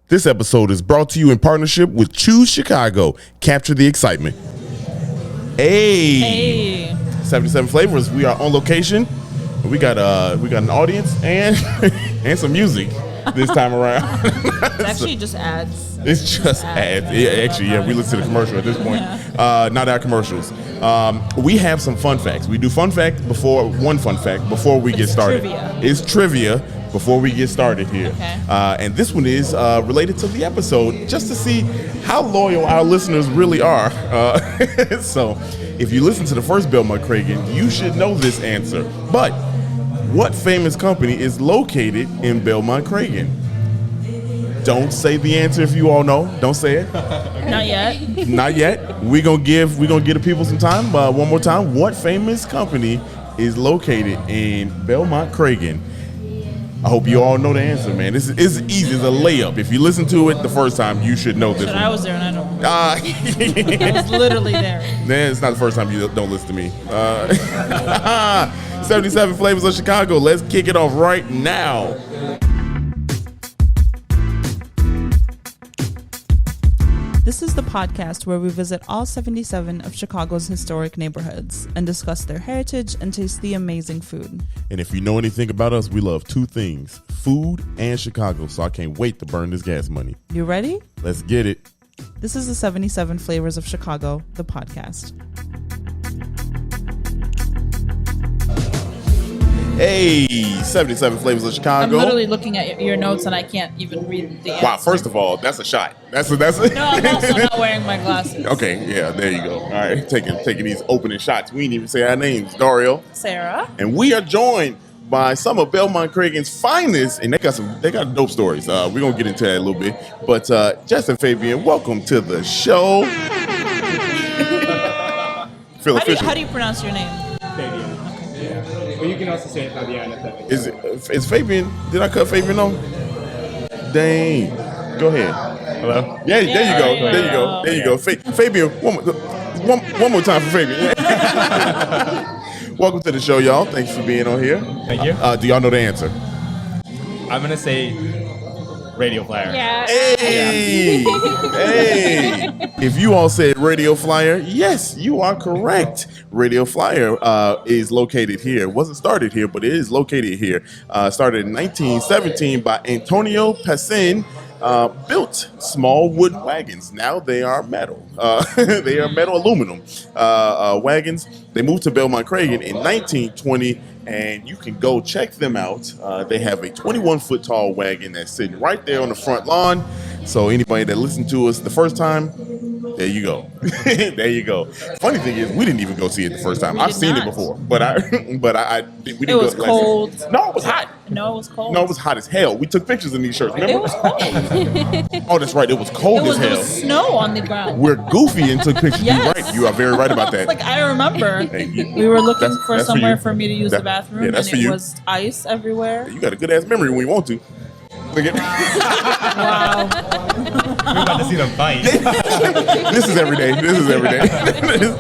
This episode is brought to you in partnership with Choose Chicago. Capture the excitement. Hey. 77 Flavors. We are on location. We got an audience and and some music this time around. It's actually just ads. It's just ads. Yeah, we listen to the commercial at this point. Yeah. Not our commercials. We have some fun facts. We do fun fact before we get started. Trivia. It's trivia before we get started here. Okay. And this one is related to the episode, just to see how loyal our listeners really are. So if you listen to the first Belmont Cragin, you should know this answer. But what famous company is located in Belmont Cragin? Don't say the answer if you all know. Don't say it. Not yet. Not yet. We're gonna give the people some time. One more time. What famous company is located in Belmont Cragin? I hope you all know the answer, man. This is easy. It's a layup. If you listen to it the first time, you should know this one. I was there and I don't know. I was literally there. Man, it's not the first time you don't listen to me. 77 Flavors of Chicago. Let's kick it off right now. This is the podcast where we visit all 77 of Chicago's historic neighborhoods and discuss their heritage and taste the amazing food. And if you know anything about us, we love two things, food and Chicago, so I can't wait to burn this gas money. You ready? Let's get it. This is the 77 Flavors of Chicago, the podcast. Hey, 77 Flavors of Chicago. I'm literally looking at your notes and I can't even read the answer. Wow, first of all, that's a shot. That's No, I'm also not wearing my glasses. Okay, yeah, there you go. All right, taking these opening shots. We didn't even say our names. Dario. Sara. And we are joined by some of Belmont Cragin's finest, and they got dope stories. We're gonna get into that a little bit. But Jessica Fabian, welcome to the show. Feel official. How do you pronounce your name? Fabian. But you can also say Fabian if that makes sense. Is Fabian? Did I cut Fabian off? Dang. Go ahead. Hello? Yeah, there you go. Fabian, one more time for Fabian. Welcome to the show, y'all. Thanks for being on here. Thank you. Do y'all know the answer? I'm going to say radio flyer. Yeah. Hey! If you all said Radio Flyer, yes, you are correct. Radio Flyer is located here. It wasn't started here, but it is located here. Started in 1917 by Antonio Passin. Built small wooden wagons. Now they are metal. They are metal aluminum wagons. They moved to Belmont Cragin in 1920, and you can go check them out. They have a 21-foot tall wagon that's sitting right there on the front lawn. So anybody that listened to us the first time, there you go. There you go. Funny thing is, we didn't even go see it the first time. I've seen it before, but we didn't. It was cold. No, it was hot. No, it was cold. No, it was hot as hell. We took pictures in these shirts. Remember? It was cold. Oh, that's right. It was cold as hell. There was snow on the ground. We're goofy and took pictures. Yes. You're right. You are very right about that. I remember. Hey, we were looking for that's somewhere for for me to use the bathroom, yeah, that's and for it you. was ice everywhere. You got a good ass memory when you want to. Look at Wow. We're about to see them fight. This is every day. This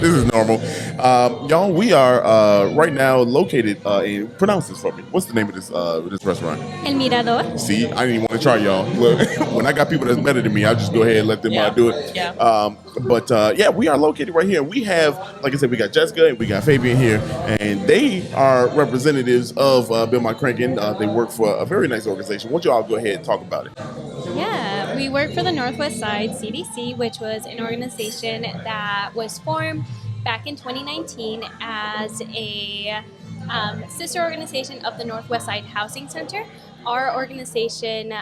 is normal. Y'all, we are right now located in, pronounce this for me. What's the name of this restaurant? El Mirador. See, I didn't even want to try, y'all. Look, when I got people that's better than me, I just go ahead and let them do it. Yeah. But we are located right here. We have, like I said, we got Jessica and we got Fabian here, and they are representatives of Belmont Cragin. They work for a very nice organization. Why don't y'all go ahead and talk about it? Yeah, we work for the Northwest Side CDC, which was an organization that was formed back in 2019 as a sister organization of the Northwest Side Housing Center. Our organization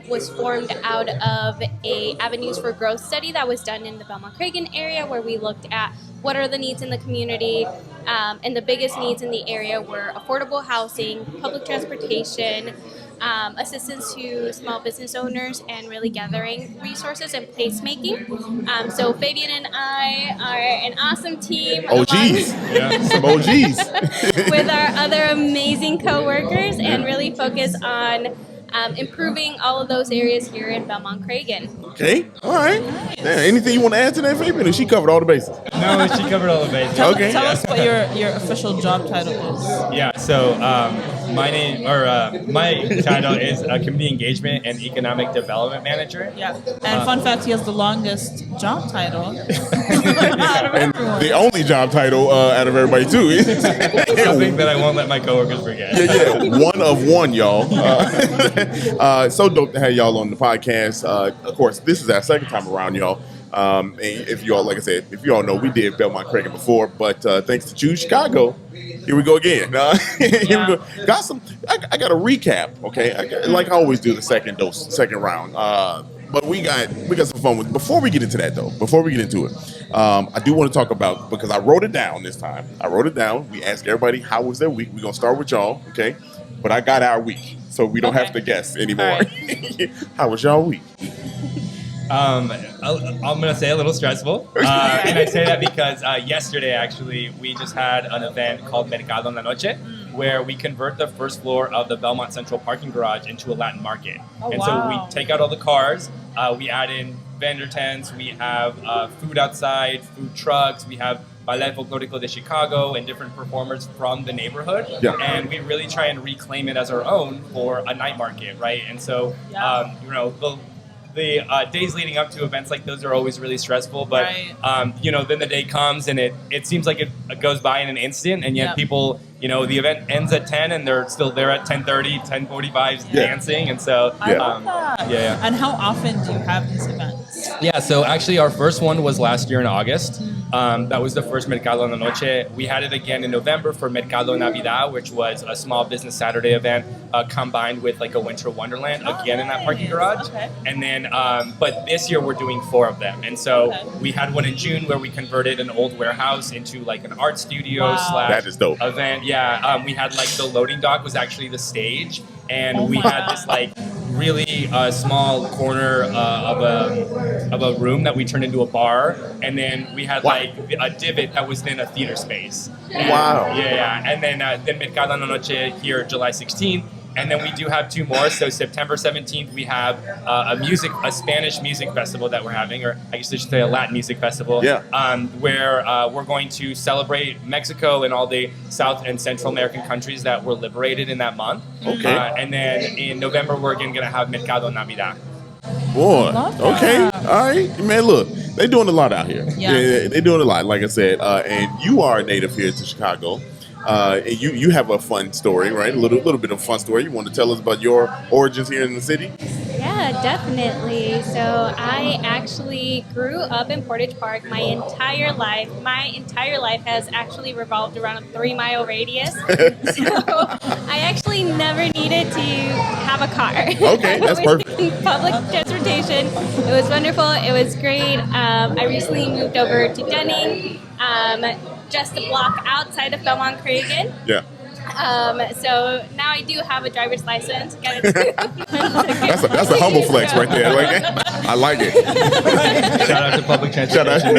was formed out of a Avenues for Growth study that was done in the Belmont Cragin area, where we looked at what are the needs in the community, and the biggest needs in the area were affordable housing, public transportation, assistance to small business owners, and really gathering resources and placemaking. So Fabian and I are an awesome team. OGs. Some OGs. With our other amazing co-workers, and really focus on improving all of those areas here in Belmont Cragin. Okay, all right. Nice. Anything you want to add to that, Fabian? Or she covered all the bases? No, she covered all the bases. Tell us what your official job title is. Yeah, so my title is Community Engagement and Economic Development Manager. Yeah. And fun fact, he has the longest job title out of And everyone. the only job title out of everybody too is Something that I won't let my coworkers forget. yeah, one of one, y'all. So dope to have y'all on the podcast. Of course, this is our second time around, y'all. And if you all, like I said, if you all know, we did Belmont Cragin before, but thanks to Choose Chicago, here we go again. Here we go. Got some. I got a recap. Okay, like I always do the second round. But we got some fun with. Before we get into that though, before we get into it, I do want to talk about, because I wrote it down this time. I wrote it down. We asked everybody how was their week. We're gonna start with y'all, okay? But I got our week, so we don't have to guess anymore. Right. How was y'all week? I'm going to say a little stressful. And I say that because yesterday, actually, we just had an event called Mercado en la Noche, where we convert the first floor of the Belmont Central parking garage into a Latin market. So we take out all the cars, we add in vendor tents, we have food outside, food trucks, we have Ballet Folklorico de Chicago and different performers from the neighborhood. Yeah. And we really try and reclaim it as our own for a night market, right? And so, the days leading up to events like those are always really stressful, but then the day comes and it seems like it goes by in an instant, and yet people, the event ends at 10 and they're still there at 10:30, 10:45 dancing, and so I love that. And how often do you have these events? Yeah, so actually our first one was last year in August. That was the first Mercado en la Noche. We had it again in November for Mercado Navidad, which was a small business Saturday event combined with like a winter wonderland again in that parking garage. Okay. And then, but this year we're doing 4 of them. And so we had one in June where we converted an old warehouse into like an art studio slash that is dope. Event. Yeah, we had like the loading dock was actually the stage, and we had this like really small corner of a room that we turned into a bar, and then we had like a divot that was then a theater space. And, and then Mercado en la Noche here July 16th. And then we do have 2 more. So September 17th, we have a Spanish music festival that we're having, or I guess I should say a Latin music festival, where we're going to celebrate Mexico and all the South and Central American countries that were liberated in that month. Okay. And then in November, we're again going to have Mercado Navidad. Boy, okay, all right, man. Look, they're doing a lot out here. Yeah, they're doing a lot. Like I said, and you are a native here to Chicago. And you have a fun story, right? A little bit of a fun story. You want to tell us about your origins here in the city? Yeah, definitely. So I actually grew up in Portage Park my entire life. My entire life has actually revolved around a 3-mile radius. So I actually never needed to have a car. Okay, that's perfect. Public transportation. It was wonderful. It was great. I recently moved over to Dunning. Just a block outside of Belmont Cragin. Yeah. So now I do have a driver's license. That's a humble flex right there. I like it. Shout out to public transportation.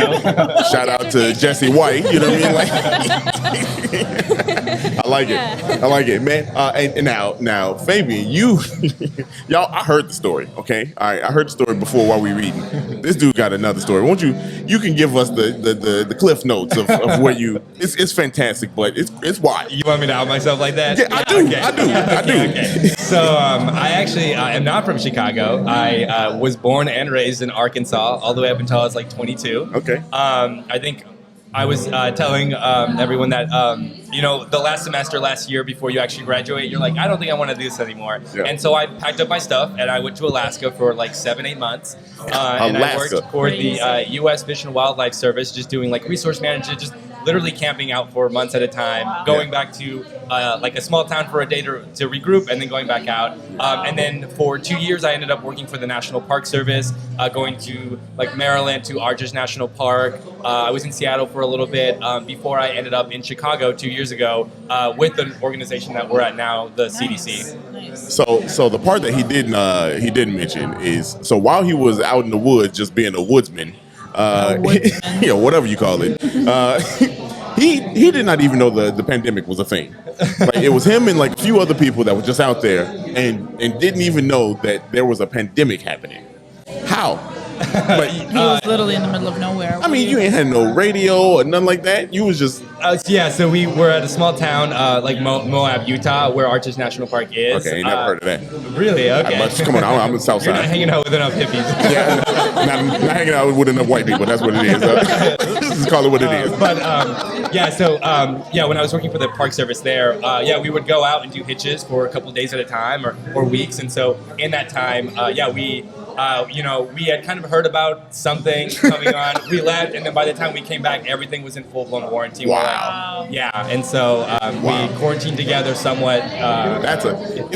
Shout out to Jesse White. You know what I mean? I like it. I like it, man. And now, Fabian, y'all, I heard the story. Okay, all right, I heard the story before while we reading. This dude got another story. Won't you can give us the cliff notes of where you? It's fantastic, but it's wild. You want me to out myself like that? Yeah, I do. Okay. I do. Okay. So I actually am not from Chicago. I was born and raised in Arkansas all the way up until I was like 22. Okay. I think I was telling everyone that, the last semester last year before you actually graduate, you're like, I don't think I want to do this anymore. Yeah. And so I packed up my stuff and I went to Alaska for like 7-8 months. And I worked for the U.S. Fish and Wildlife Service, just doing like resource management, just literally camping out for months at a time, going back to like a small town for a day to regroup, and then going back out. And then for 2 years, I ended up working for the National Park Service, going to like Maryland to Arches National Park. I was in Seattle for a little bit before I ended up in Chicago 2 years ago with the organization that we're at now, the CDC. Nice. So the part that he didn't mention is, so while he was out in the woods just being a woodsman, whatever you call it, he did not even know the pandemic was a thing. Like, it was him and like a few other people that were just out there and didn't even know that there was a pandemic happening. How? But He was literally in the middle of nowhere. I mean, you ain't had no radio or nothing like that. You was just So we were at a small town like Moab, Utah, where Arches National Park is. okay. Ain't never heard of that. Really? Okay. Come on, I'm in the South You're not Side. hanging out with enough hippies. Yeah, not hanging out with enough white people. That's what it is. Just call it what it is. When I was working for the Park Service there, we would go out and do hitches for a couple days at a time or weeks. And so in that time, we had kind of heard about something coming on. We left, and then by the time we came back, everything was in full-blown warranty. Wow. And so we quarantined together somewhat.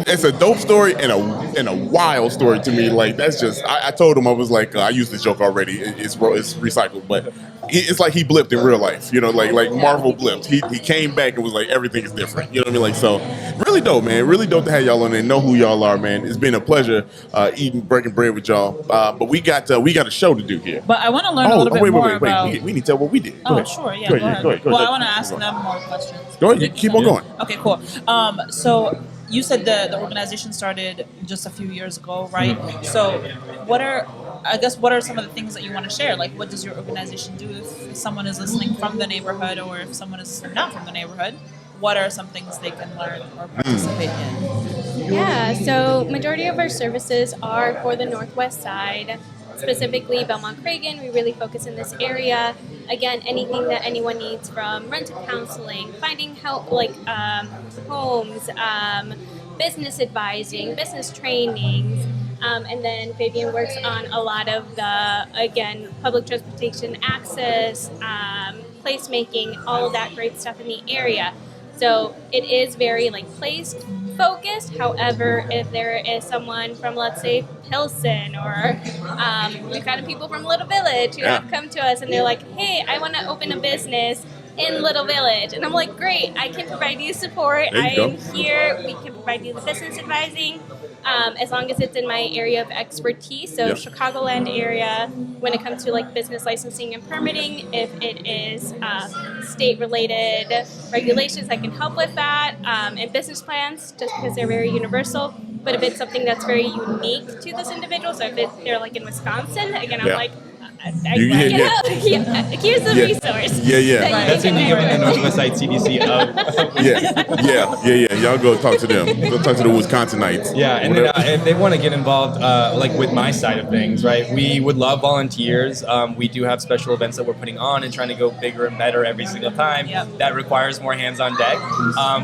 It's a dope story and a wild story to me. Like that's just I told him I was like I used this joke already. It's recycled, but it's like he blipped in real life. Like Marvel blipped. He came back and was like everything is different. You know what I mean? Like so, really dope, man. Really dope to have y'all on and know who y'all are, man. It's been a pleasure breaking bread with y'all. But we got a show to do here. But I want to learn a little bit more about. We need to tell what we did. Oh, sure. Yeah, go ahead. Well, I want to ask them more questions. Go ahead. Keep on going. Okay, cool. So you said the organization started just a few years ago, right? Mm-hmm. So what are some of the things that you want to share? Like, what does your organization do if someone is listening from the neighborhood or if someone is not from the neighborhood? What are some things they can learn or participate in? Yeah, so majority of our services are for the Northwest Side, specifically Belmont Cragin. We really focus in this area. Again, anything that anyone needs from rental counseling, finding help like homes, business advising, business trainings, and then Fabian works on a lot of the, again, public transportation access, placemaking, all of that great stuff in the area. So it is very place focused. However, if there is someone from, let's say, Pilsen, or we've had people from Little Village who have come to us and they're like, hey, I want to open a business in Little Village. And I'm like, great, I can provide you support. I am here. We can provide you the business advising. As long as it's in my area of expertise, so Chicagoland area, when it comes to business licensing and permitting, if it is state-related regulations, I can help with that, and business plans, just because they're very universal. But if it's something that's very unique to this individual, so if they're in Wisconsin, again, I'm like, here's the resource. That's when you give them the Northwest Side CDC Yeah. Y'all go talk to them. Go talk to the Wisconsinites. Yeah, and then if they want to get involved, with my side of things, right? We would love volunteers. We do have special events that we're putting on and trying to go bigger and better every single time. Yep. That requires more hands on deck.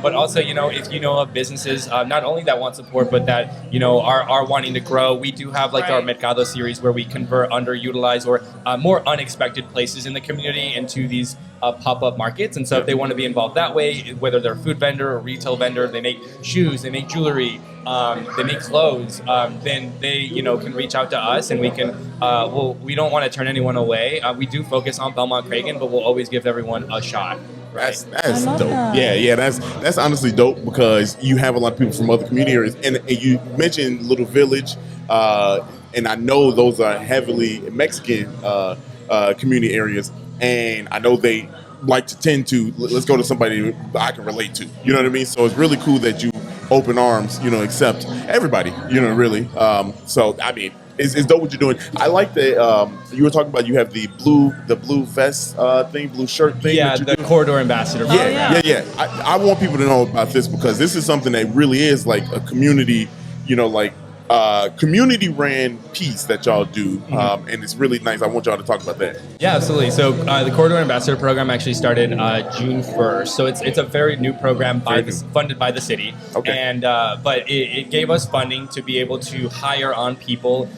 But also, if you know of businesses, not only that want support, but that are wanting to grow, we do have our Mercado series where we convert underutilized or more unexpected places in the community into these pop-up markets. And so if they want to be involved that way, whether they're a food vendor or retail vendor, they make shoes, they make jewelry, they make clothes, then they can reach out to us and we can we don't want to turn anyone away. We do focus on Belmont Cragin, but we'll always give everyone a shot. Right. That's dope. That. Yeah, that's honestly dope because you have a lot of people from other community areas, and you mentioned Little Village, and I know those are heavily Mexican community areas, and I know they like to tend to let's go to somebody I can relate to. You know what I mean? So it's really cool that you open arms, accept everybody. Really. So I mean. It's dope what you're doing. I like that you were talking about you have the blue vest thing, blue shirt thing. Yeah, the corridor ambassador. Yeah. I want people to know about this because this is something that really is a community, community ran piece that y'all do, and it's really nice. I want y'all to talk about that. Yeah, absolutely. So the Corridor Ambassador program actually started June 1st. So it's a very new program funded by the city. Okay. And but it gave us funding to be able to hire on people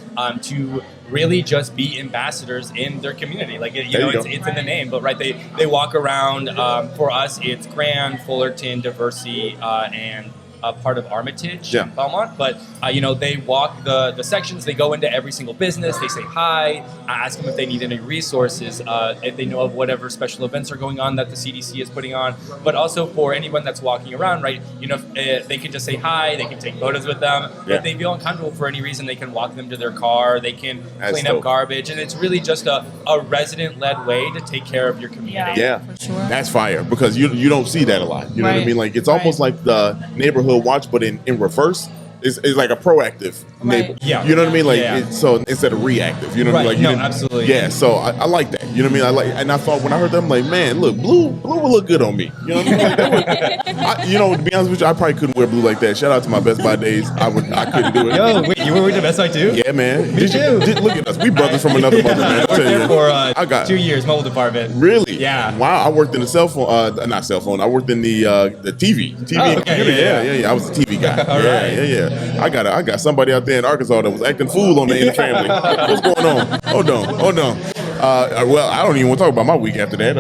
to really just be ambassadors in their community. It's in the name, but they walk around. For us, it's Grand, Fullerton, Diversey, and part of Armitage, Belmont. But, they walk the sections. They go into every single business. They say hi. I ask them if they need any resources, if they know of whatever special events are going on that the CDC is putting on. But also for anyone that's walking around, right, they can just say hi. They can take photos with them. Yeah. If they feel uncomfortable for any reason, they can walk them to their car. They can clean up garbage. And it's really just a resident-led way to take care of your community. Yeah, for sure. That's fire because you don't see that a lot. You know what I mean? It's almost like the neighborhood watch, but in reverse. It's like a proactive neighbor. Yeah. You know what I mean? Like, Yeah. so instead of reactive, you know what I mean? Right. Like, you No, didn't- absolutely. Yeah, so I like that. You know what I mean? I like, and I thought when I heard that, I'm like, man, look, blue will look good on me. You know what I mean? Like, that would, you know, to be honest with you, I probably couldn't wear blue like that. Shout out to my Best Buy days. I couldn't do it. Yo, wait, you were with the Best Buy too? Yeah, man. Me too. Look at us. We brothers from another mother, man. I I worked tell there you. for I got 2 years, mobile department. Really? Yeah. Wow. I worked in the cell phone, not cell phone. I worked in the TV. TV Oh, and okay, computer. yeah. Yeah. I was a TV guy. All right. Yeah. I got somebody out there in Arkansas that was acting fool on in the family. What's going on? Hold on. Well, I don't even want to talk about my week after that.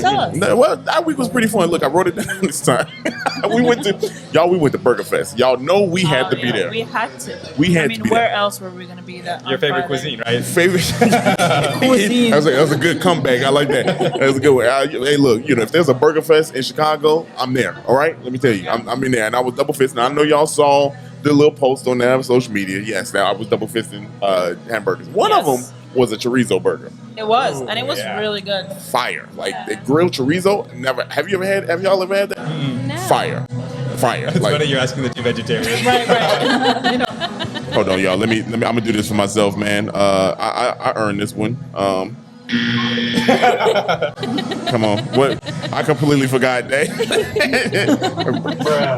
Tell us. Well, our week was pretty fun. Look, I wrote it down this time. we went to Burger Fest. Y'all know we had to be there. We had to. We had I to mean, be where there. else were we going to be that? Your on favorite Friday? cuisine, right? Favorite Cuisine. that was a good comeback. I like that. That was a good one. Hey, look, if there's a Burger Fest in Chicago, I'm there. All right, let me tell you, I'm in there, and I was double fisting. I know y'all saw the little post on that on social media. Yes, I was double fisting hamburgers. One of them was a chorizo burger. It was, and it Ooh, was yeah. really good. Fire, like the grilled chorizo. Never. Have y'all ever had that? No. Fire. It's Like, funny you're asking the two vegetarians. Right. You know, hold on, y'all. Let me. I'm gonna do this for myself, man. I earned this one. Come on. What? I completely forgot that.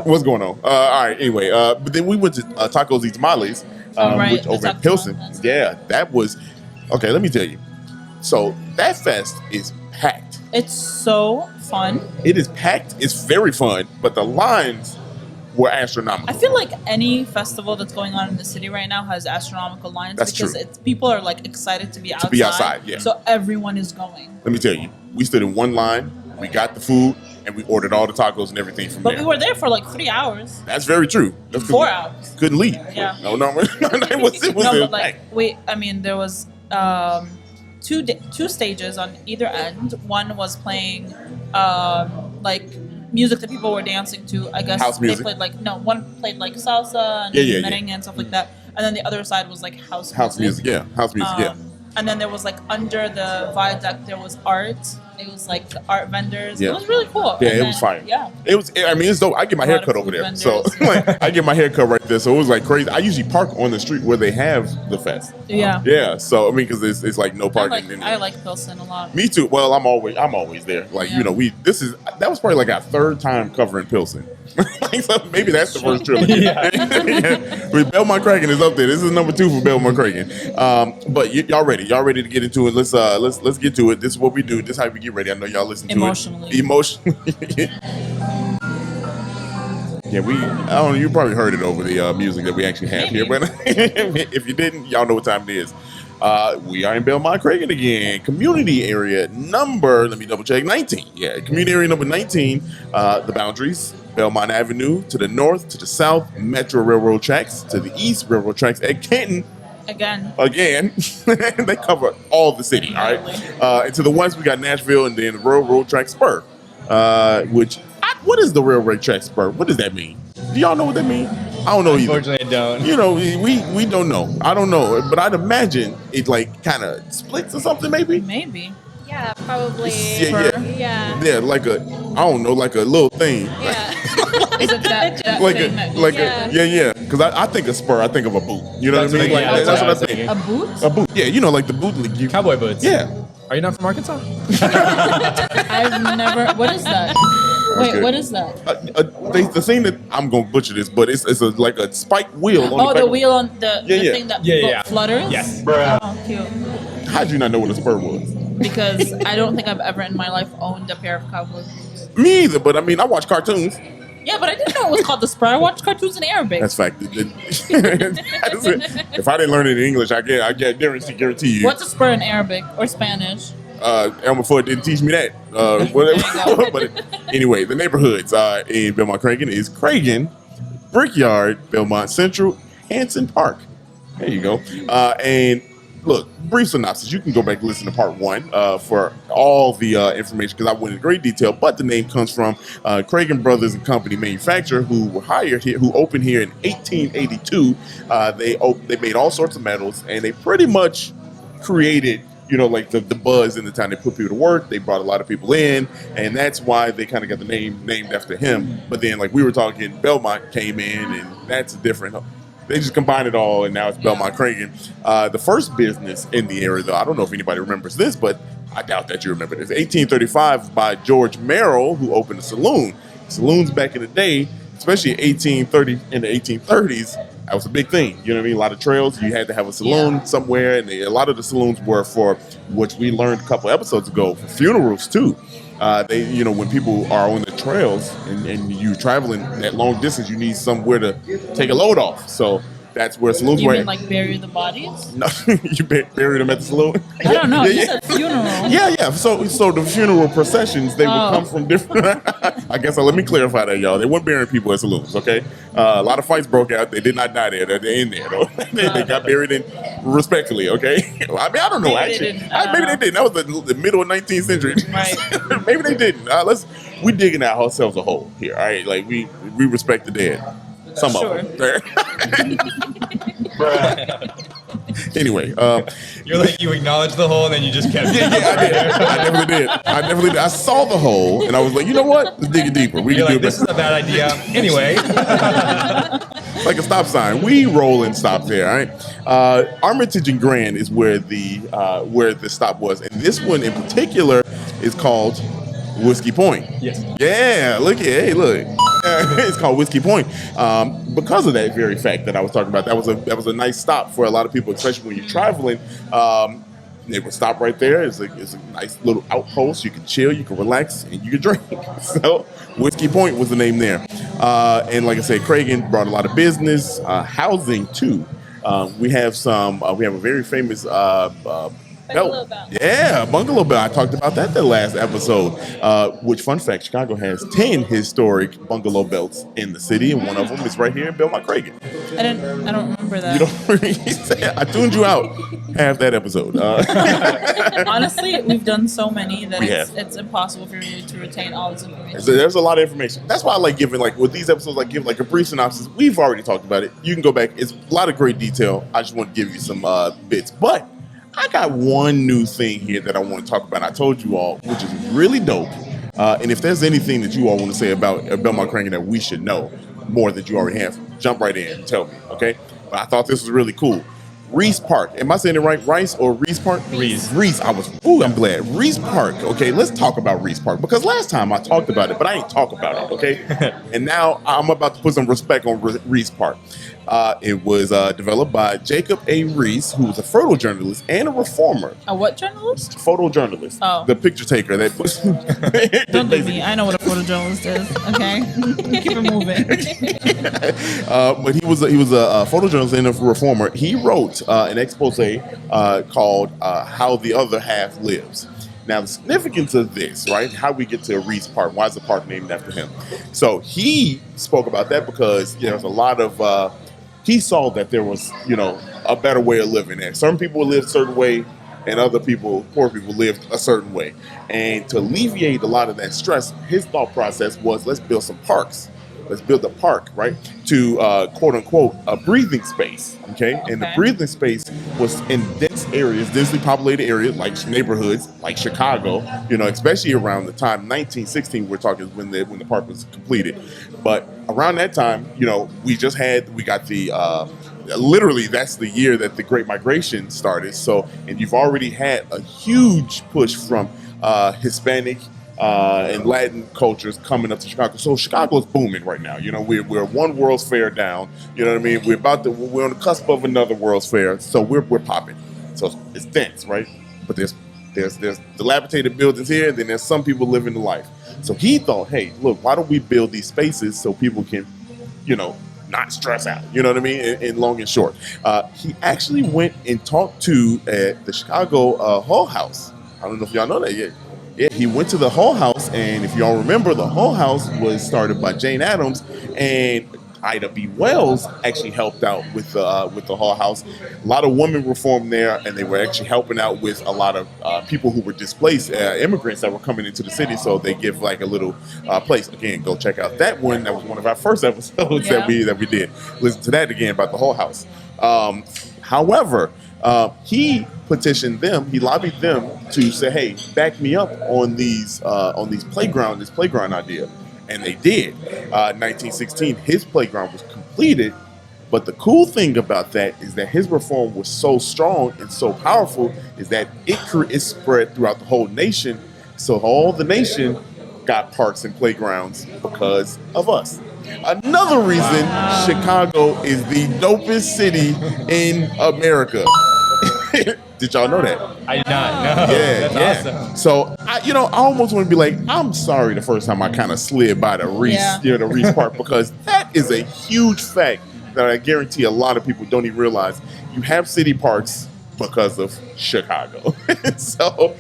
What's going on? All right. Anyway, but then we went to Tacos y Tamales, Right, which the over in Taco Pilsen. Tamales. Yeah, that was okay. Let me tell you. So that fest is packed. it's so fun. It is packed. It's very fun, but the lines were astronomical. I feel like any festival that's going on in the city right now has astronomical lines That's because true. people are like excited to be outside. be outside, yeah. So everyone is going. Let me tell you, we stood in one line. We got the food, and we ordered all the tacos and everything from But there. we were there for like 3 hours. That's very true. That's 4 hours. Couldn't leave. Yeah. No. it was No, but like packed. there was two stages on either end. One was playing like music that people were dancing to. I guess House music. they played one played like salsa and Yeah. merengue and stuff like that. And then the other side was like house House music. Yeah. House music. Yeah. And then there was like under the viaduct there was art. It was like the art vendors. Yeah. It was really cool. Yeah, And it then- was fire. Yeah. It was. I mean, it's dope. I get my A lot hair cut of over food there, so vendors. like, I get my hair cut right there. So it was like crazy. I usually park on the street where they have the fest. Yeah. Yeah. So I mean, because it's like no parking. I like Pilsen a lot. Me too. Well, I'm always there. Like Yeah. that was probably like our third time covering Pilsen. Like, so maybe that's the first trilogy. Yeah. But Belmont Cragin is up there. This is number 2 for Belmont Cragin. But y'all ready? Y'all ready to get into it? Let's get to it. This is what we do. This is how we get ready. I know y'all listen to Emotionally. it. Emotionally. Yeah, I don't know, you probably heard it over the music that we actually have here, but if you didn't, y'all know what time it is. We are in Belmont Cragin again. Community area number, let me double check, 19. Yeah, community area number 19. The boundaries, Belmont Avenue to the north, to the south, Metro Railroad tracks, to the east, Railroad tracks at Canton. Again. They cover all the city, all right? And to the west, we got Nashville and then the Railroad track spur, what is the railroad track spur? What does that mean? Do y'all know what that means? I don't know either. Unfortunately, I don't. You know, we don't know. I don't know, but I'd imagine it like kind of splits or something, maybe. Maybe. Yeah, probably. Yeah. Yeah. Yeah, like a like a little thing. Yeah. Is it that Like thing a Because I think of spur, I think of a boot. You know That's what I mean? what- Like, yeah, that's what I was think. thinking. a boot? A boot. Yeah, you know, like the boot. Like you. Cowboy boots. Yeah. Are you not from Arkansas? I've never. What is that? Wait, Okay. what is that? The thing that I'm gonna butcher this, but it's like a spiked wheel. On Oh, the the back. wheel on the Yeah. thing that Yeah. flutters? Yes. Oh, cute. How'd you not know what a spur was? Because I don't think I've ever in my life owned a pair of cowboy boots. Me either, but I mean, I watch cartoons. Yeah, but I didn't know it was called the spur. I watched cartoons in Arabic. That's fact. If I didn't learn it in English, I guarantee you. What's a spur in Arabic or Spanish? Elmer Fudd didn't teach me that. Whatever. But anyway, the neighborhoods in Belmont Cragin is Cragin, Brickyard, Belmont Central, Hanson Park. There you go. And look, brief synopsis. You can go back and listen to part 1 for all the information because I went in great detail. But the name comes from Cragin Brothers and Company manufacturer who were hired here, who opened here in 1882. They made all sorts of metals, and they pretty much created, you know, like the buzz in the town. They put people to work. They brought a lot of people in, and that's why they kind of got the name named after him. But then, like we were talking, Belmont came in, and that's a different. they just combined it all, and now it's Belmont Cragin. The first business in the area, though, I don't know if anybody remembers this, but I doubt that you remember this. 1835 by George Merrill, who opened a saloon. Saloons back in the day, especially in 1830 in the 1830s, that was a big thing. You know what I mean? A lot of trails. You had to have a saloon somewhere, and a lot of the saloons were for, which we learned a couple episodes ago, for funerals too. They, you know, when people are on the trails and you're traveling that long distance, you need somewhere to take a load off. So that's where saloons were. You mean like bury the bodies? No, you bury them at the saloon. I don't know. You said funeral. Yeah. So the funeral processions, they would come from different. I guess let me clarify that, y'all. They weren't burying people at saloons. Okay, a lot of fights broke out. They did not die there. They're in there though. They got buried in respectfully. Okay, I mean I don't know actually. Maybe they didn't. That was the middle of 19th century. Right. Maybe they didn't. We digging out ourselves a hole here. All right, like we respect the dead. Some of them. Anyway, You're like, you acknowledge the hole and then you just kept. I definitely did. I saw the hole and I was like, you know what? Let's dig it deeper. We You're can like, do this is a bad idea. Anyway. It's like a stop sign. We roll and stop there. All right. Armitage and Grand is where the stop was, and this one in particular is called Whiskey Point. Yes. Yeah. Look. Hey, look. It's called Whiskey Point because of that very fact that I was talking about. That was a nice stop for a lot of people, especially when you're traveling. They would stop right there. It's a nice little outpost. You can chill, you can relax, and you can drink. So Whiskey Point was the name there. And like I said, Cragin brought a lot of business, housing too. We have a very famous Bungalow Bell. Yeah, Bungalow Bell. I talked about that the last episode. Which, fun fact, Chicago has 10 historic bungalow belts in the city, and one of them is right here in Belmont Cragin. I don't remember that. You don't? I tuned you out half that episode. Honestly, we've done so many that We it's impossible for me to retain all this information. So there's a lot of information. That's why I like giving, like with these episodes, like give like a brief synopsis. We've already talked about it. You can go back. It's a lot of great detail. I just want to give you some bits, but I got one new thing here that I want to talk about. I told you all, which is really dope. And if there's anything that you all want to say about Belmont Cragin that we should know more that you already have, jump right in and tell me, okay? But I thought this was really cool. Reese Park. Am I saying it right? Rice or Reese Park? Reese. Reese. I'm glad. Reese Park. Okay, let's talk about Reese Park. Because last time I talked about it, but I ain't talk about it, okay? And now I'm about to put some respect on Reese Park. It was developed by Jacob A. Reese, who was a photojournalist and a reformer. A what journalist? Photojournalist. Oh. The picture taker. That puts. Don't do me. I know what a photojournalist is. Okay, keep it moving. But he was a photojournalist and a reformer. He wrote an expose called "How the Other Half Lives." Now, the significance of this, right? How we get to Reese Park? Why is the park named after him? So he spoke about that because there's a lot of. He saw that there was, a better way of living there. Some people lived a certain way, and other people, poor people, lived a certain way. And to alleviate a lot of that stress, his thought process was, let's build some parks. Let's build a park, right? To quote unquote a breathing space. Okay. And the breathing space was in dense areas, densely populated areas like neighborhoods, like Chicago. Especially around the time 1916. We're talking when the park was completed. But around that time, we got the literally that's the year that the Great Migration started. So, and you've already had a huge push from Hispanic. And Latin cultures coming up to Chicago. So Chicago's booming right now. We're one World's Fair down. You know what I mean? We're on the cusp of another World's Fair. So we're popping. So it's dense, right? But there's dilapidated buildings here. Then there's some people living the life. So he thought, hey, look, why don't we build these spaces so people can, not stress out. You know what I mean? In long and short. He actually went and talked to the Chicago Hull House. I don't know if y'all know that yet. Yeah, he went to the Hull House, and if y'all remember, the Hull House was started by Jane Addams, and Ida B. Wells actually helped out with the Hull House. A lot of women were formed there, and they were actually helping out with a lot of people who were displaced, immigrants that were coming into the city. So they give like a little place. Again, go check out that one. That was one of our first episodes that we did. Listen to that again about the Hull House. However, he petitioned them. He lobbied them to say, "Hey, back me up on this playground idea," and they did. 1916, his playground was completed, But the cool thing about that is that his reform was so strong and so powerful is that it spread throughout the whole nation. So all the nation got parks and playgrounds because of us. Another reason Chicago is the dopest city in America. Did y'all know that? I did not know. Yeah, That's yeah. awesome. So I almost want to be like, I'm sorry the first time I kind of slid by the Reese, the Reese Park, because that is a huge fact that I guarantee a lot of people don't even realize. You have city parks because of Chicago. So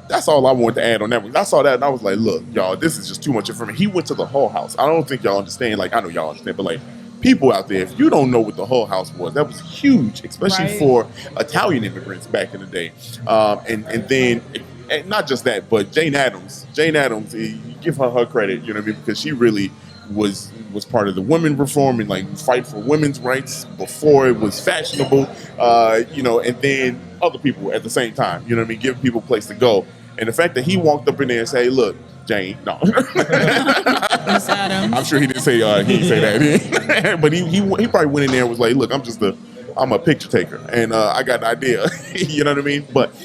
that's all I wanted to add on that. When I saw that and I was like, look, y'all, this is just too much information. He went to the Hull House. I don't think y'all understand. Like, I know y'all understand, but like, people out there, if you don't know what the Hull House was, that was huge, especially for Italian immigrants back in the day. And then, and not just that, but Jane Addams, you give her credit, you know what I mean? Because she really was part of the women reform and like fight for women's rights before it was fashionable, and then other people at the same time, you know what I mean? Give people a place to go. And the fact that he walked up in there and say, hey, look, Jane, no. I'm sure he didn't say he didn't say that. But he probably went in there and was like, look, I'm a picture taker and I got an idea. You know what I mean? But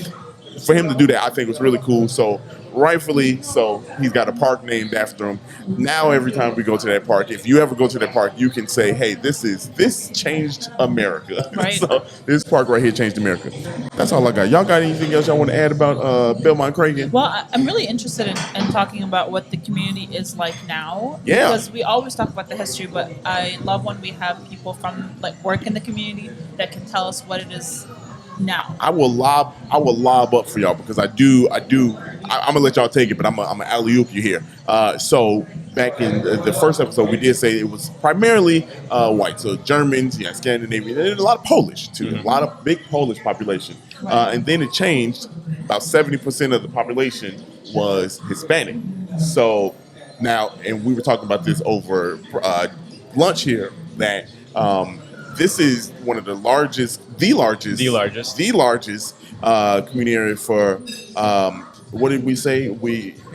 for him to do that, I think was really cool. So rightfully so, he's got a park named after him. Now every time we go to that park, if you ever go to that park, you can say, hey, this changed America. Right. So this park right here changed America. That's all I got. Y'all got anything else y'all want to add about Belmont Cragin? Well, I'm really interested in talking about what the community is like now. Yeah. Because we always talk about the history, but I love when we have people from work in the community that can tell us what it is now. I will lob up for y'all because I'm gonna let y'all take it, but I'm gonna alley-oop you here. So back in the first episode, we did say it was primarily white, so Germans, Scandinavian, and a lot of Polish too, a lot of big Polish population. And then it changed. About 70% of the population was Hispanic. So now, and we were talking about this over lunch here, that this is one of the largest community area for what did we say?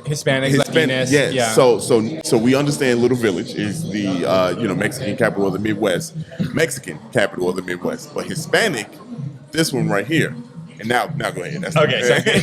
Hispanic, Latinas. Yes. Yeah. So we understand Little Village is the Mexican capital of the Midwest. But Hispanic, this one right here. And now go ahead. That's okay.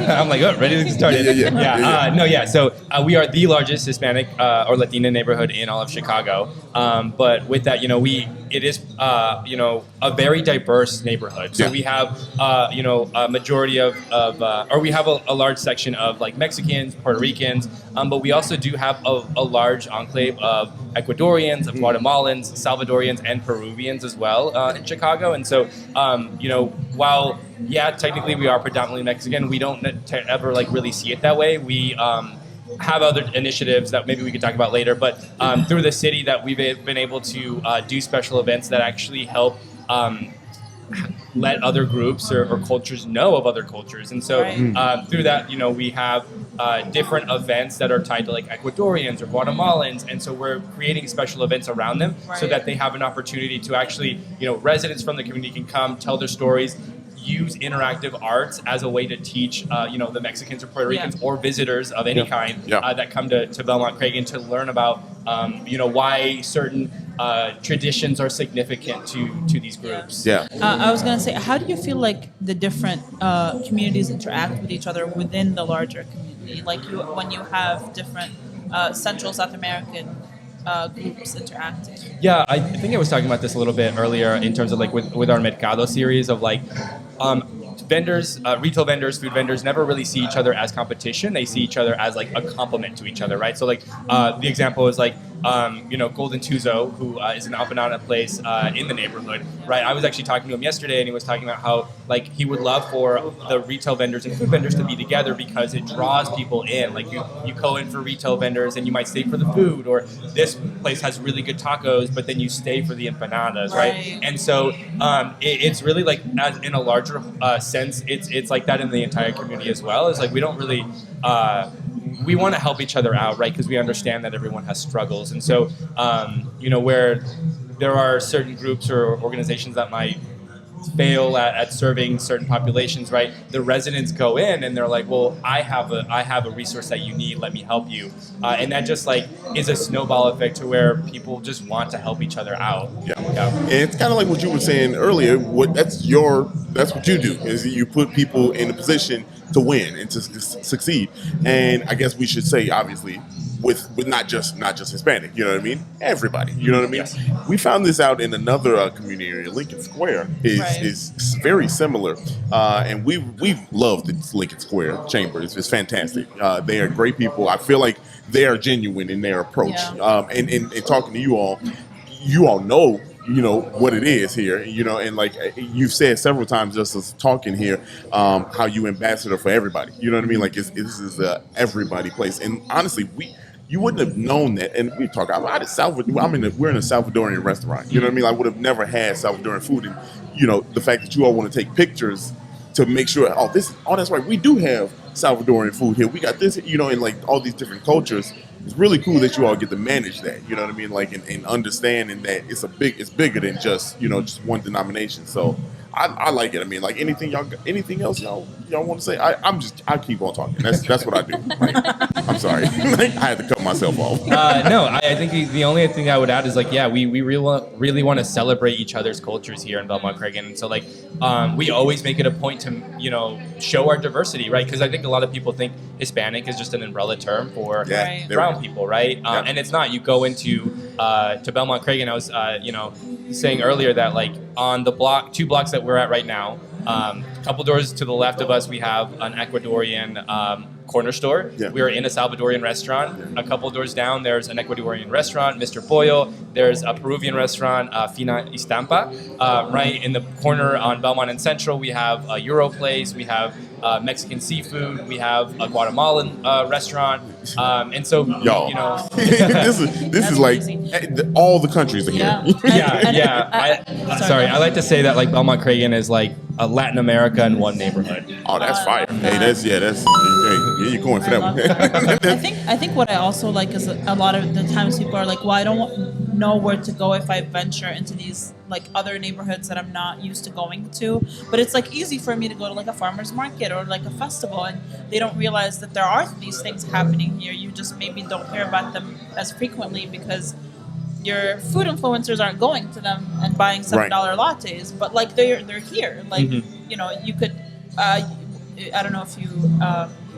I'm like, ready to get started. Yeah. So we are the largest Hispanic or Latina neighborhood in all of Chicago. But with that, it is a very diverse neighborhood. So we have a majority of or we have a large section of like Mexicans, Puerto Ricans, but we also do have a large enclave of Ecuadorians, of Guatemalans, Salvadorians, and Peruvians as well in Chicago. And so while technically we are predominantly Mexican, we don't ever really see it that way. We have other initiatives that maybe we could talk about later, but through the city that we've been able to do special events that actually help let other groups or cultures know of other cultures. And so through that, we have different events that are tied to like Ecuadorians or Guatemalans. And so we're creating special events around them so that they have an opportunity to actually, residents from the community can come, tell their stories, use interactive arts as a way to teach, the Mexicans or Puerto Ricans or visitors of any kind that come to Belmont Cragin to learn about, why certain traditions are significant to these groups. Yeah. I was going to say, how do you feel like the different communities interact with each other within the larger community? Like when you have different Central South American groups interacting. Yeah, I think I was talking about this a little bit earlier in terms of with our Mercado series of vendors, retail vendors, food vendors never really see each other as competition. They see each other as a complement to each other, right? So the example is Golden Tuzo, who is an Apanana place in the neighborhood, right? I was actually talking to him yesterday, and he was talking about how he would love for the retail vendors and food vendors to be together because it draws people in. You go in for retail vendors and you might stay for the food, or this place has really good tacos, but then you stay for the empanadas, right? And so it's really as in a larger sense, it's like that in the entire community as well. It's we don't really we want to help each other out, right? Because we understand that everyone has struggles. And so, where there are certain groups or organizations that might fail at serving certain populations, right? The residents go in and they're like, well, I have a resource that you need. Let me help you, and that just like is a snowball effect to where people just want to help each other out. Yeah. And it's kind of like what you were saying earlier. That's what you do, is you put people in a position to win and to succeed. And I guess we should say, obviously, with not just Hispanic, you know what I mean? Everybody, you know what I mean? Yes. We found this out in another community area. Lincoln Square is very similar, and we love the Lincoln Square Chamber. It's fantastic. They are great people. I feel like they are genuine in their approach. Yeah. And talking to you all know, you know, what it is here, you know, and like you've said several times just as talking here, how you ambassador for everybody, you know what I mean? Like this is a everybody place. And honestly, you wouldn't have known that. And we talk about it. We're in a Salvadorian restaurant, you know what I mean? I would have never had Salvadorian food. And, you know, the fact that you all want to take pictures to make sure, that's right, we do have Salvadorian food here. We got this, you know, and like all these different cultures. It's really cool that you all get to manage that, you know what I mean? Like, and understanding that it's bigger than just, you know, just one denomination. So I like it. I mean, like anything else y'all want to say? I keep on talking. That's what I do. Like, I'm sorry. Like, I had to cut myself off. No, I think the only thing I would add is like, yeah, we really want to celebrate each other's cultures here in Belmont Cragin. And so like, we always make it a point to, you know, show our diversity, right? Because I think a lot of people think Hispanic is just an umbrella term for brown people, right? And it's not. You go into to Belmont Cragin. I was, you know, saying earlier that like on the two blocks that we're at right now, a couple doors to the left of us, we have an Ecuadorian corner store. Yeah. We are in a Salvadorian restaurant. Yeah. A couple doors down, there's an Ecuadorian restaurant, Mr. Pollo. There's a Peruvian restaurant, Fina Estampa. Right in the corner on Belmont and Central, we have a Euro place. We have Mexican seafood. We have a Guatemalan restaurant. And so, y'all, you know, this is like all the countries are here. Sorry, I like to say that like Belmont Cragin is like Latin America in one neighborhood. Oh, that's fire! Hey, you're going for that. I think what I also like is a lot of the times people are like, well, I don't know where to go if I venture into these like other neighborhoods that I'm not used to going to. But it's like easy for me to go to like a farmer's market or like a festival, and they don't realize that there are these things happening here. You just maybe don't hear about them as frequently because your food influencers aren't going to them and buying $7 lattes, but like they're here. Like, you know, you could, I don't know if you,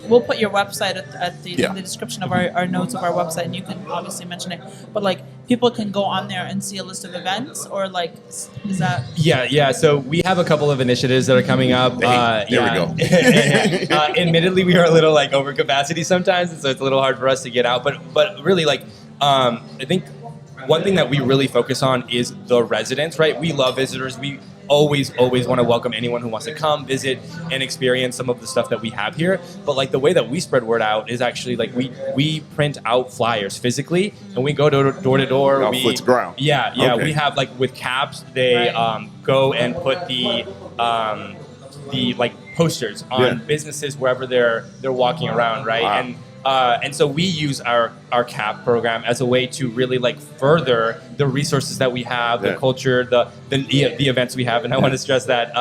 we'll put your website at the, in the description of our notes of our website, and you can obviously mention it, but like people can go on there and see a list of events, or like, is that? Yeah. So we have a couple of initiatives that are coming up. There we go. Admittedly, we are a little like over capacity sometimes, and so it's a little hard for us to get out, but really like, I think one thing that we really focus on is the residents, right? We love visitors. We always want to welcome anyone who wants to come visit and experience some of the stuff that we have here. But like the way that we spread word out is actually like we print out flyers physically and we go door to door. Foot to ground. Yeah. Okay. We have like with cabs, they go and put the like posters on businesses wherever they're walking around, right? Wow. And so we use our CAP program as a way to really like further the resources that we have, the culture, the events we have, and I want to stress that.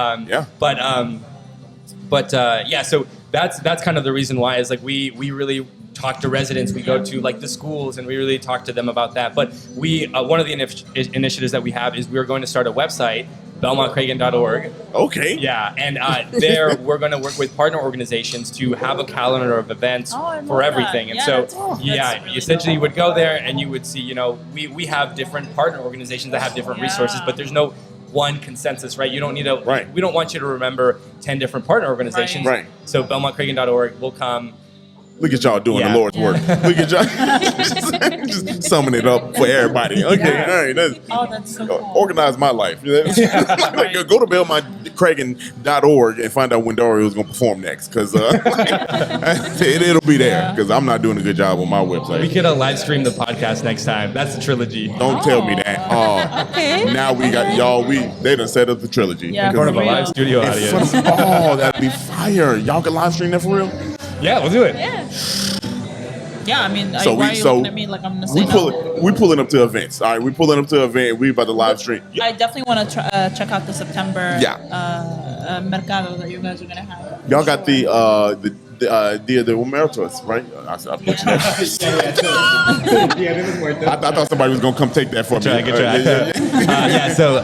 So that's kind of the reason why is like we really talk to residents. We go to like the schools and we really talk to them about that. But we one of the initiatives that we have is we're going to start a website. BelmontCragin.org. Okay. Yeah, and there we're going to work with partner organizations to have a calendar of events for everything. And essentially you would go there and you would see, you know, we have different partner organizations that have different resources, but there's no one consensus, right? You don't need to. We don't want you to remember 10 different partner organizations. Right. So BelmontCragin.org will come. Look at y'all doing the Lord's work. Look at y'all just summing it up for everybody. Okay, all right. That's so cool. Organize my life. Like, go to BelmontCragin.org and find out when Dario is going to perform next, because it'll be there, because I'm not doing a good job on my website. We could live stream the podcast next time. That's the trilogy. Don't tell me that. Okay. Now we got y'all. They done set up the trilogy. Yeah, part of a live studio audience. That'd be fire. Y'all can live stream that for real? Yeah, we'll do it. Yeah. Yeah, I mean, So why are we you so looking at me like I'm gonna say we pulling up to events. All right, we pulling up to an event. We about to live stream. I definitely want to check out the September Mercado that you guys are gonna have. Y'all got the Dia de Muertos, right? I put you I thought somebody was gonna come take that for me. Good try. So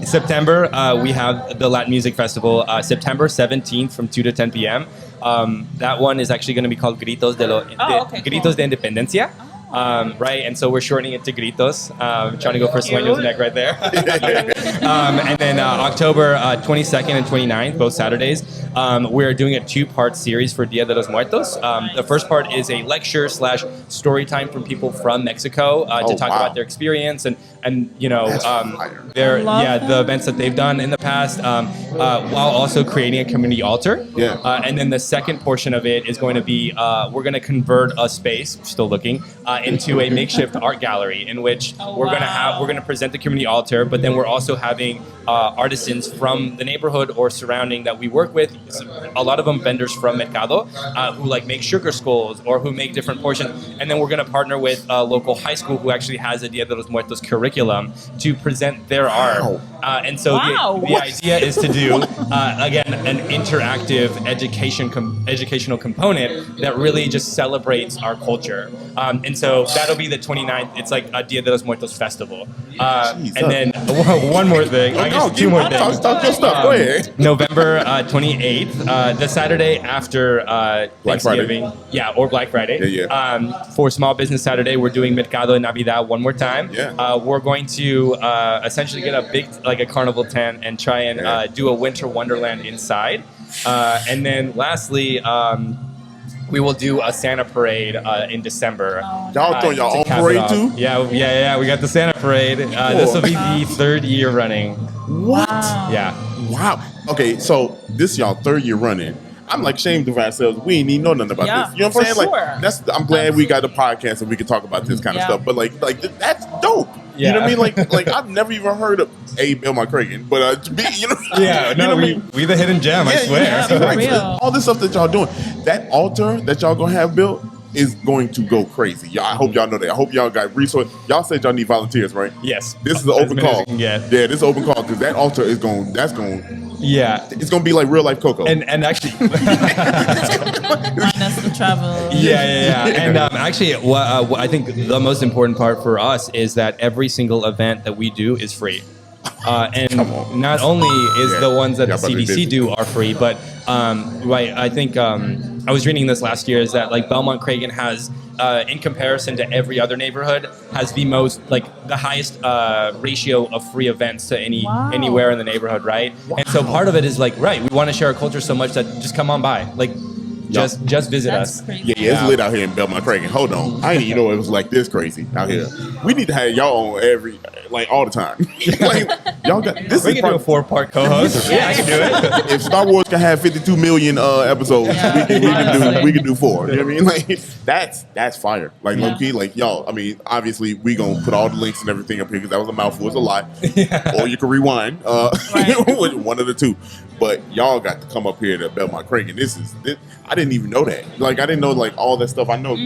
September, we have the Latin Music Festival, September 17th from 2 to 10 p.m. That one is actually going to be called Gritos de Independencia. Right, and so we're shortening it to Gritos. Trying to go for Sueños neck right there. And then October 22nd and 29th, both Saturdays, we're doing a 2-part series for Dia de los Muertos. The first part is a lecture / story time from people from Mexico to talk about their experience and you know the events that they've done in the past, while also creating a community altar. And then the second portion of it is going to be we're going to convert a space, still looking, into a makeshift art gallery in which we're going to present the community altar, but then we're also having artisans from the neighborhood or surrounding that we work with. A lot of them vendors from Mercado who like make sugar skulls or who make different portions, and then we're going to partner with a local high school who actually has a Dia de los Muertos curriculum to present their art. And so the idea is to do again an interactive educational component that really just celebrates our culture. And so that'll be the 29th. It's like a Dia de los Muertos festival. And then one more thing. I guess two more things. Talk your stuff. Go ahead. November 28th, the Saturday after Thanksgiving. Or Black Friday. For Small Business Saturday, we're doing Mercado de Navidad one more time. We're going to essentially get a big, like a carnival tent and try and do a winter wonderland inside. And then lastly, we will do a Santa parade in December. Y'all throwing your own parade too? Yeah. We got the Santa parade. This will be the 3rd year running. What? Yeah. Wow. Okay, so this y'all 3rd year running. I'm like ashamed of ourselves. We ain't even know nothing about this. You know what I'm saying? Sure. Like I'm glad we got a podcast and we can talk about this kind of stuff. But like that's dope. You know what I mean? Like I've never even heard of Belmont Cragin, but to be, you know. We the hidden gem. I swear. All this stuff that y'all doing, that altar that y'all gonna have built is going to go crazy. I hope y'all know that. I hope y'all got resources. Y'all said y'all need volunteers, right? Yes. This is an open call. Yeah, this is an open call because that altar is going. That's going. Yeah. It's going to be like real life Coco. And actually. Minus the travel. Yeah. And actually, what I think the most important part for us is that every single event that we do is free. And not only is the ones that the CDC do are free, but I think I was reading this last year is that like Belmont Cragin has, in comparison to every other neighborhood, has the most the highest ratio of free events to anywhere in the neighborhood, right? And so part of it is we want to share our culture so much that just come on by, just visit us. Crazy. It's lit out here in Belmont Cragin. Hold on, I didn't even know it was like this crazy out here. We need to have y'all on all the time. Y'all got this. We can do a 4-part co-host. I can do it. If Star Wars can have 52 million episodes, we can do 4. You know what I mean? That's fire. Low key, y'all. I mean, obviously we gonna put all the links and everything up here because that was a mouthful. It's a lot. Or you can rewind. One of the two. But y'all got to come up here to Belmont Cragin. This I didn't even know that. I didn't know all that stuff. I know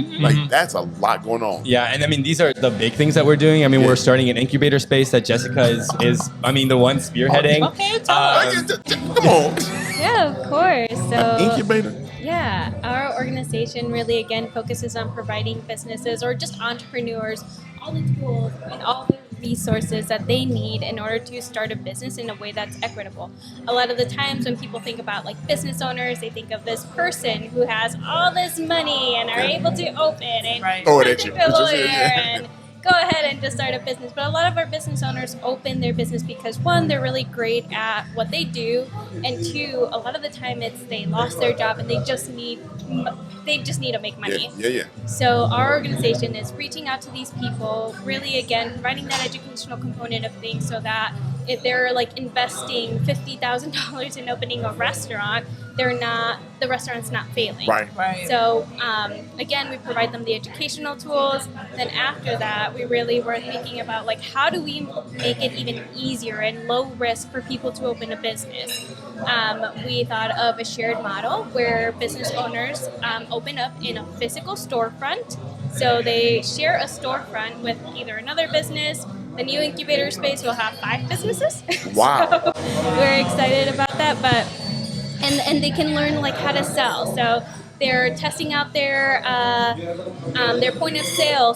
that's a lot going on. Yeah, and I mean these are the big things that we're doing. I mean we're starting an incubator space that Jessica is the one spearheading. Okay, come on. Yeah, of course. So Incubator. Yeah, our organization really again focuses on providing businesses or just entrepreneurs all the tools and all the resources that they need in order to start a business in a way that's equitable. A lot of the times when people think about business owners, they think of this person who has all this money and are able to open and and go ahead and just start a business. But a lot of our business owners open their business because 1, they're really great at what they do, and 2, a lot of the time it's they lost their job and they just need to make money. So our organization is reaching out to these people, really again providing that educational component of things so that if they're investing $50,000 in opening a restaurant, the restaurant's not failing. Right. So again, we provide them the educational tools. Then after that, we really were thinking about how do we make it even easier and low risk for people to open a business. We thought of a shared model where business owners open up in a physical storefront. So they share a storefront with either another business. The new incubator space will have 5 businesses. Wow. So we're excited about that, but and they can learn like how to sell. So they're testing out their point of sale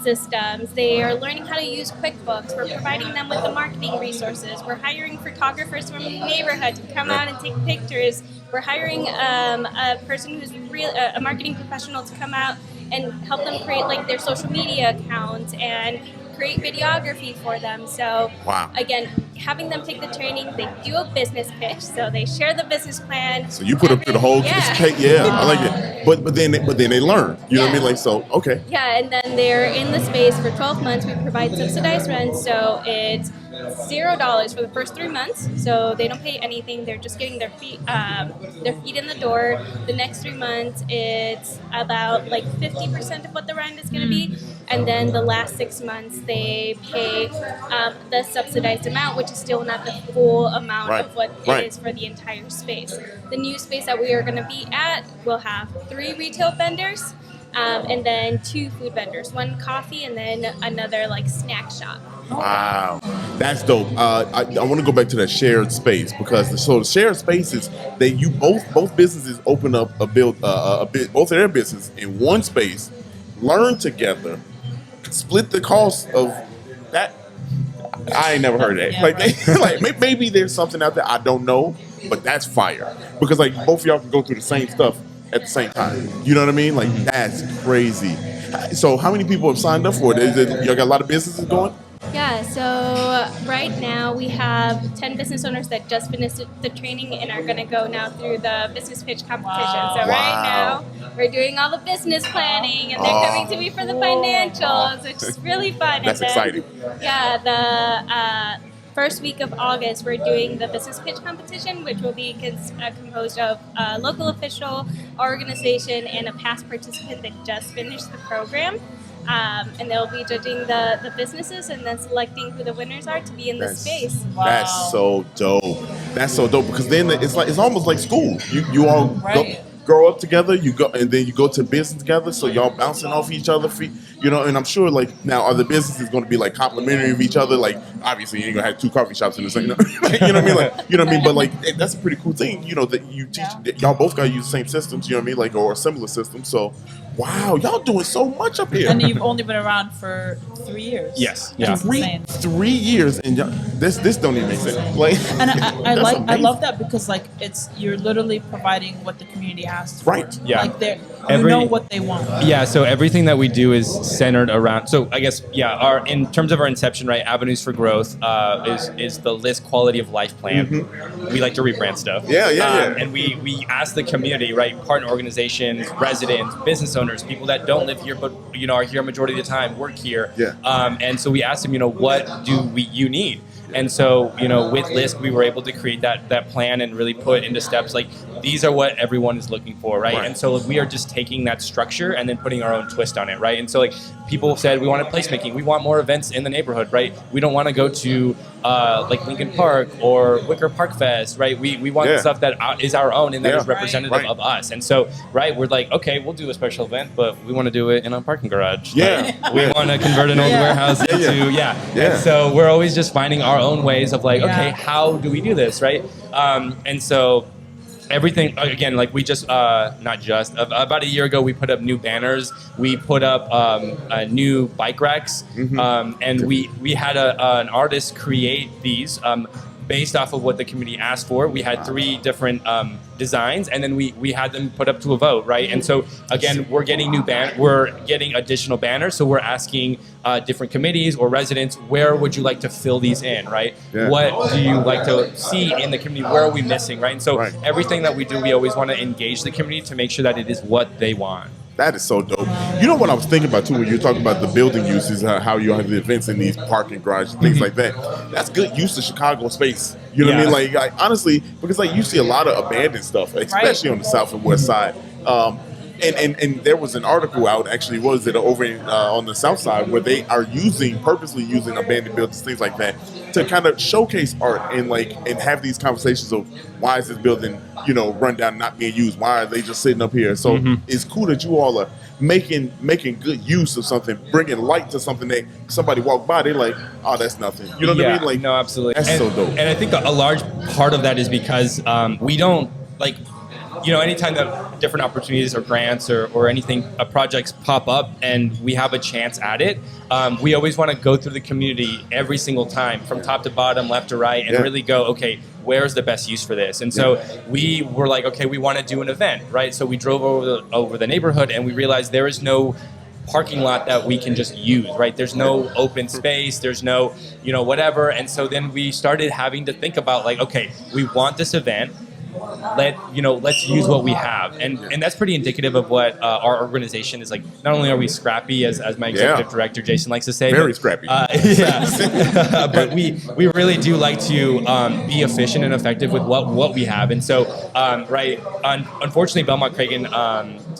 systems. They are learning how to use QuickBooks. We're providing them with the marketing resources. We're hiring photographers from the neighborhood to come out and take pictures. We're hiring a person who's a marketing professional to come out and help them create like their social media accounts and create videography for them. So again, having them take the training, they do a business pitch, so they share the business plan. So you put up to the whole I like it. But then they learn. You know what I mean? Like, so okay. Yeah, and then they're in the space for 12 months. We provide subsidized rent, so it's $0 for the first 3 months. So they don't pay anything. They're just getting their feet in the door. The next 3 months, it's about like 50% of what the rent is going to be, and then the last 6 months they pay the subsidized amount, which is still not the full amount of what it is for the entire space. The new space that we are going to be at will have 3 retail vendors. And then 2 food vendors, 1 coffee and then another like snack shop. Wow, that's dope. I want to go back to that shared space because the shared space is that you both businesses open up both of their business in one space, learn together, split the cost of that. I ain't never heard of that. Like maybe there's something out there I don't know, but that's fire because like both of y'all can go through the same stuff at the same time. You know what I mean? Like that's crazy. So how many people have signed up for it? Y'all got a lot of businesses going? Yeah, so right now we have 10 business owners that just finished the training and are going to go now through the business pitch competition. So right now we're doing all the business planning and they're coming to me for the financials, which is really fun. That's exciting. Yeah, the first week of August we're doing the business pitch competition, which will be composed of a local official, organization, and a past participant that just finished the program. And they'll be judging the businesses and then selecting who the winners are to be in the space. Wow. That's so dope. That's so dope because then it's almost like school. You all grow up together. You go and then you go to business together. So y'all bouncing off each other feet. You know, and I'm sure like now are the businesses going to be like complimentary of each other? Like obviously you ain't gonna have 2 coffee shops in the same. You know what I mean? Like you know what I mean? But like that's a pretty cool thing. You know that you teach y'all both gotta use the same systems. You know what I mean? Like or similar systems. So. Wow, y'all doing so much up here. And you've only been around for 3 years. Yes. Yeah. 3 years, and this don't even make sense. Like, and I love that because like you're literally providing what the community asks for. Right. Yeah. Like you know what they want. Yeah. So everything that we do is centered around. So I guess in terms of our inception, right? Avenues for Growth is the list quality of life plan. Mm-hmm. We like to rebrand stuff. Yeah. And we ask the community, right? Partner organizations, residents, business owners, people that don't live here but are here a majority of the time, work here. Yeah. And so we asked them, what do you need? And so, with LISC, we were able to create that plan and really put into steps like these are what everyone is looking for, right? And so we are just taking that structure and then putting our own twist on it, right? And so like people said we wanted placemaking, we want more events in the neighborhood, right? We don't want to go to like Lincoln Park or Wicker Park Fest, right? We want stuff that is our own and that is representative of us. And so, we're like, okay, we'll do a special event, but we want to do it in a parking garage. Yeah. Like, we want to convert an old warehouse into, And so we're always just finding our own ways of like, okay, how do we do this, right? And so everything, again, like we just, about a year ago, we put up new banners. We put up new bike racks. Mm-hmm. And we had an artist create these based off of what the community asked for. We had 3 different designs, and then we had them put up to a vote, right? And so again, we're getting additional banners. So we're asking different committees or residents, where would you like to fill these in, right? Yeah. What do you like to see in the community? Where are we missing, right? And so everything that we do, we always want to engage the community to make sure that it is what they want. That is so dope. You know what I was thinking about too when you were talking about the building uses, how you have the events in these parking garages, things like that. That's good use of Chicago space. You know what I mean? Like honestly, because like you see a lot of abandoned stuff, especially on the south and west side. And there was an article out, actually, over on the south side, where they are purposely using abandoned buildings, things like that. to kind of showcase art and have these conversations of why is this building, run down, not being used? Why are they just sitting up here? So it's cool that you all are making good use of something, bringing light to something that somebody walk by, they're like, oh, that's nothing. You know what I mean? Like, no, absolutely. That's so dope. And I think a large part of that is because we don't anytime that different opportunities or grants or anything, projects pop up and we have a chance at it, we always want to go through the community every single time from top to bottom, left to right, and really go, okay, where's the best use for this? And so we were like, okay, we want to do an event, right? So we drove over the neighborhood and we realized there is no parking lot that we can just use, right? There's no open space, there's no, whatever. And so then we started having to think about like, okay, we want this event. Let's use what we have, and that's pretty indicative of what our organization is like. Not only are we scrappy, as my executive director Jason likes to say, very scrappy. But we really do like to be efficient and effective with what we have. And so, unfortunately, Belmont Cragin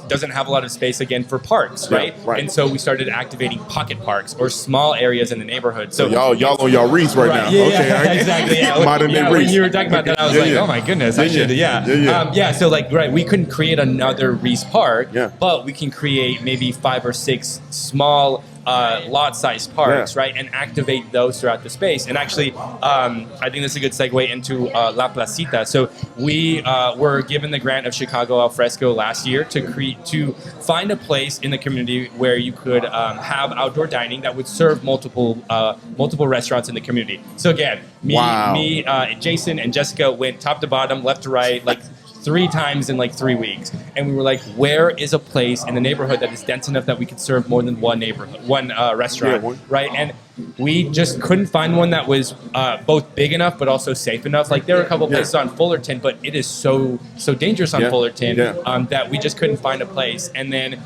doesn't have a lot of space again for parks, right? And so we started activating pocket parks or small areas in the neighborhood. So y'all on y'all Reese right now. Yeah, exactly. Yeah. Modern day Reese. When you were talking about that, I was like, oh my goodness, I should. So we couldn't create another Reese Park, but we can create maybe 5 or 6 small lot-sized parks, right, and activate those throughout the space. And actually, I think this is a good segue into La Placita. So we were given the grant of Chicago Al Fresco last year to find a place in the community where you could have outdoor dining that would serve multiple restaurants in the community. So again, me, Jason, and Jessica went top to bottom, left to right, like 3 times in like 3 weeks, and we were like, where is a place in the neighborhood that is dense enough that we could serve more than one restaurant, right? And we just couldn't find one that was both big enough but also safe enough. Like there were a couple places on Fullerton, but it is so dangerous on Fullerton that we just couldn't find a place. And then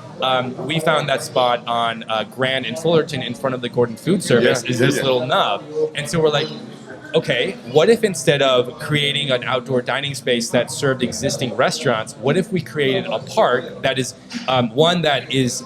we found that spot on Grand and Fullerton in front of the Gordon Food Service is this little nub, and so we're like, okay, what if instead of creating an outdoor dining space that served existing restaurants, what if we created a park that is one that is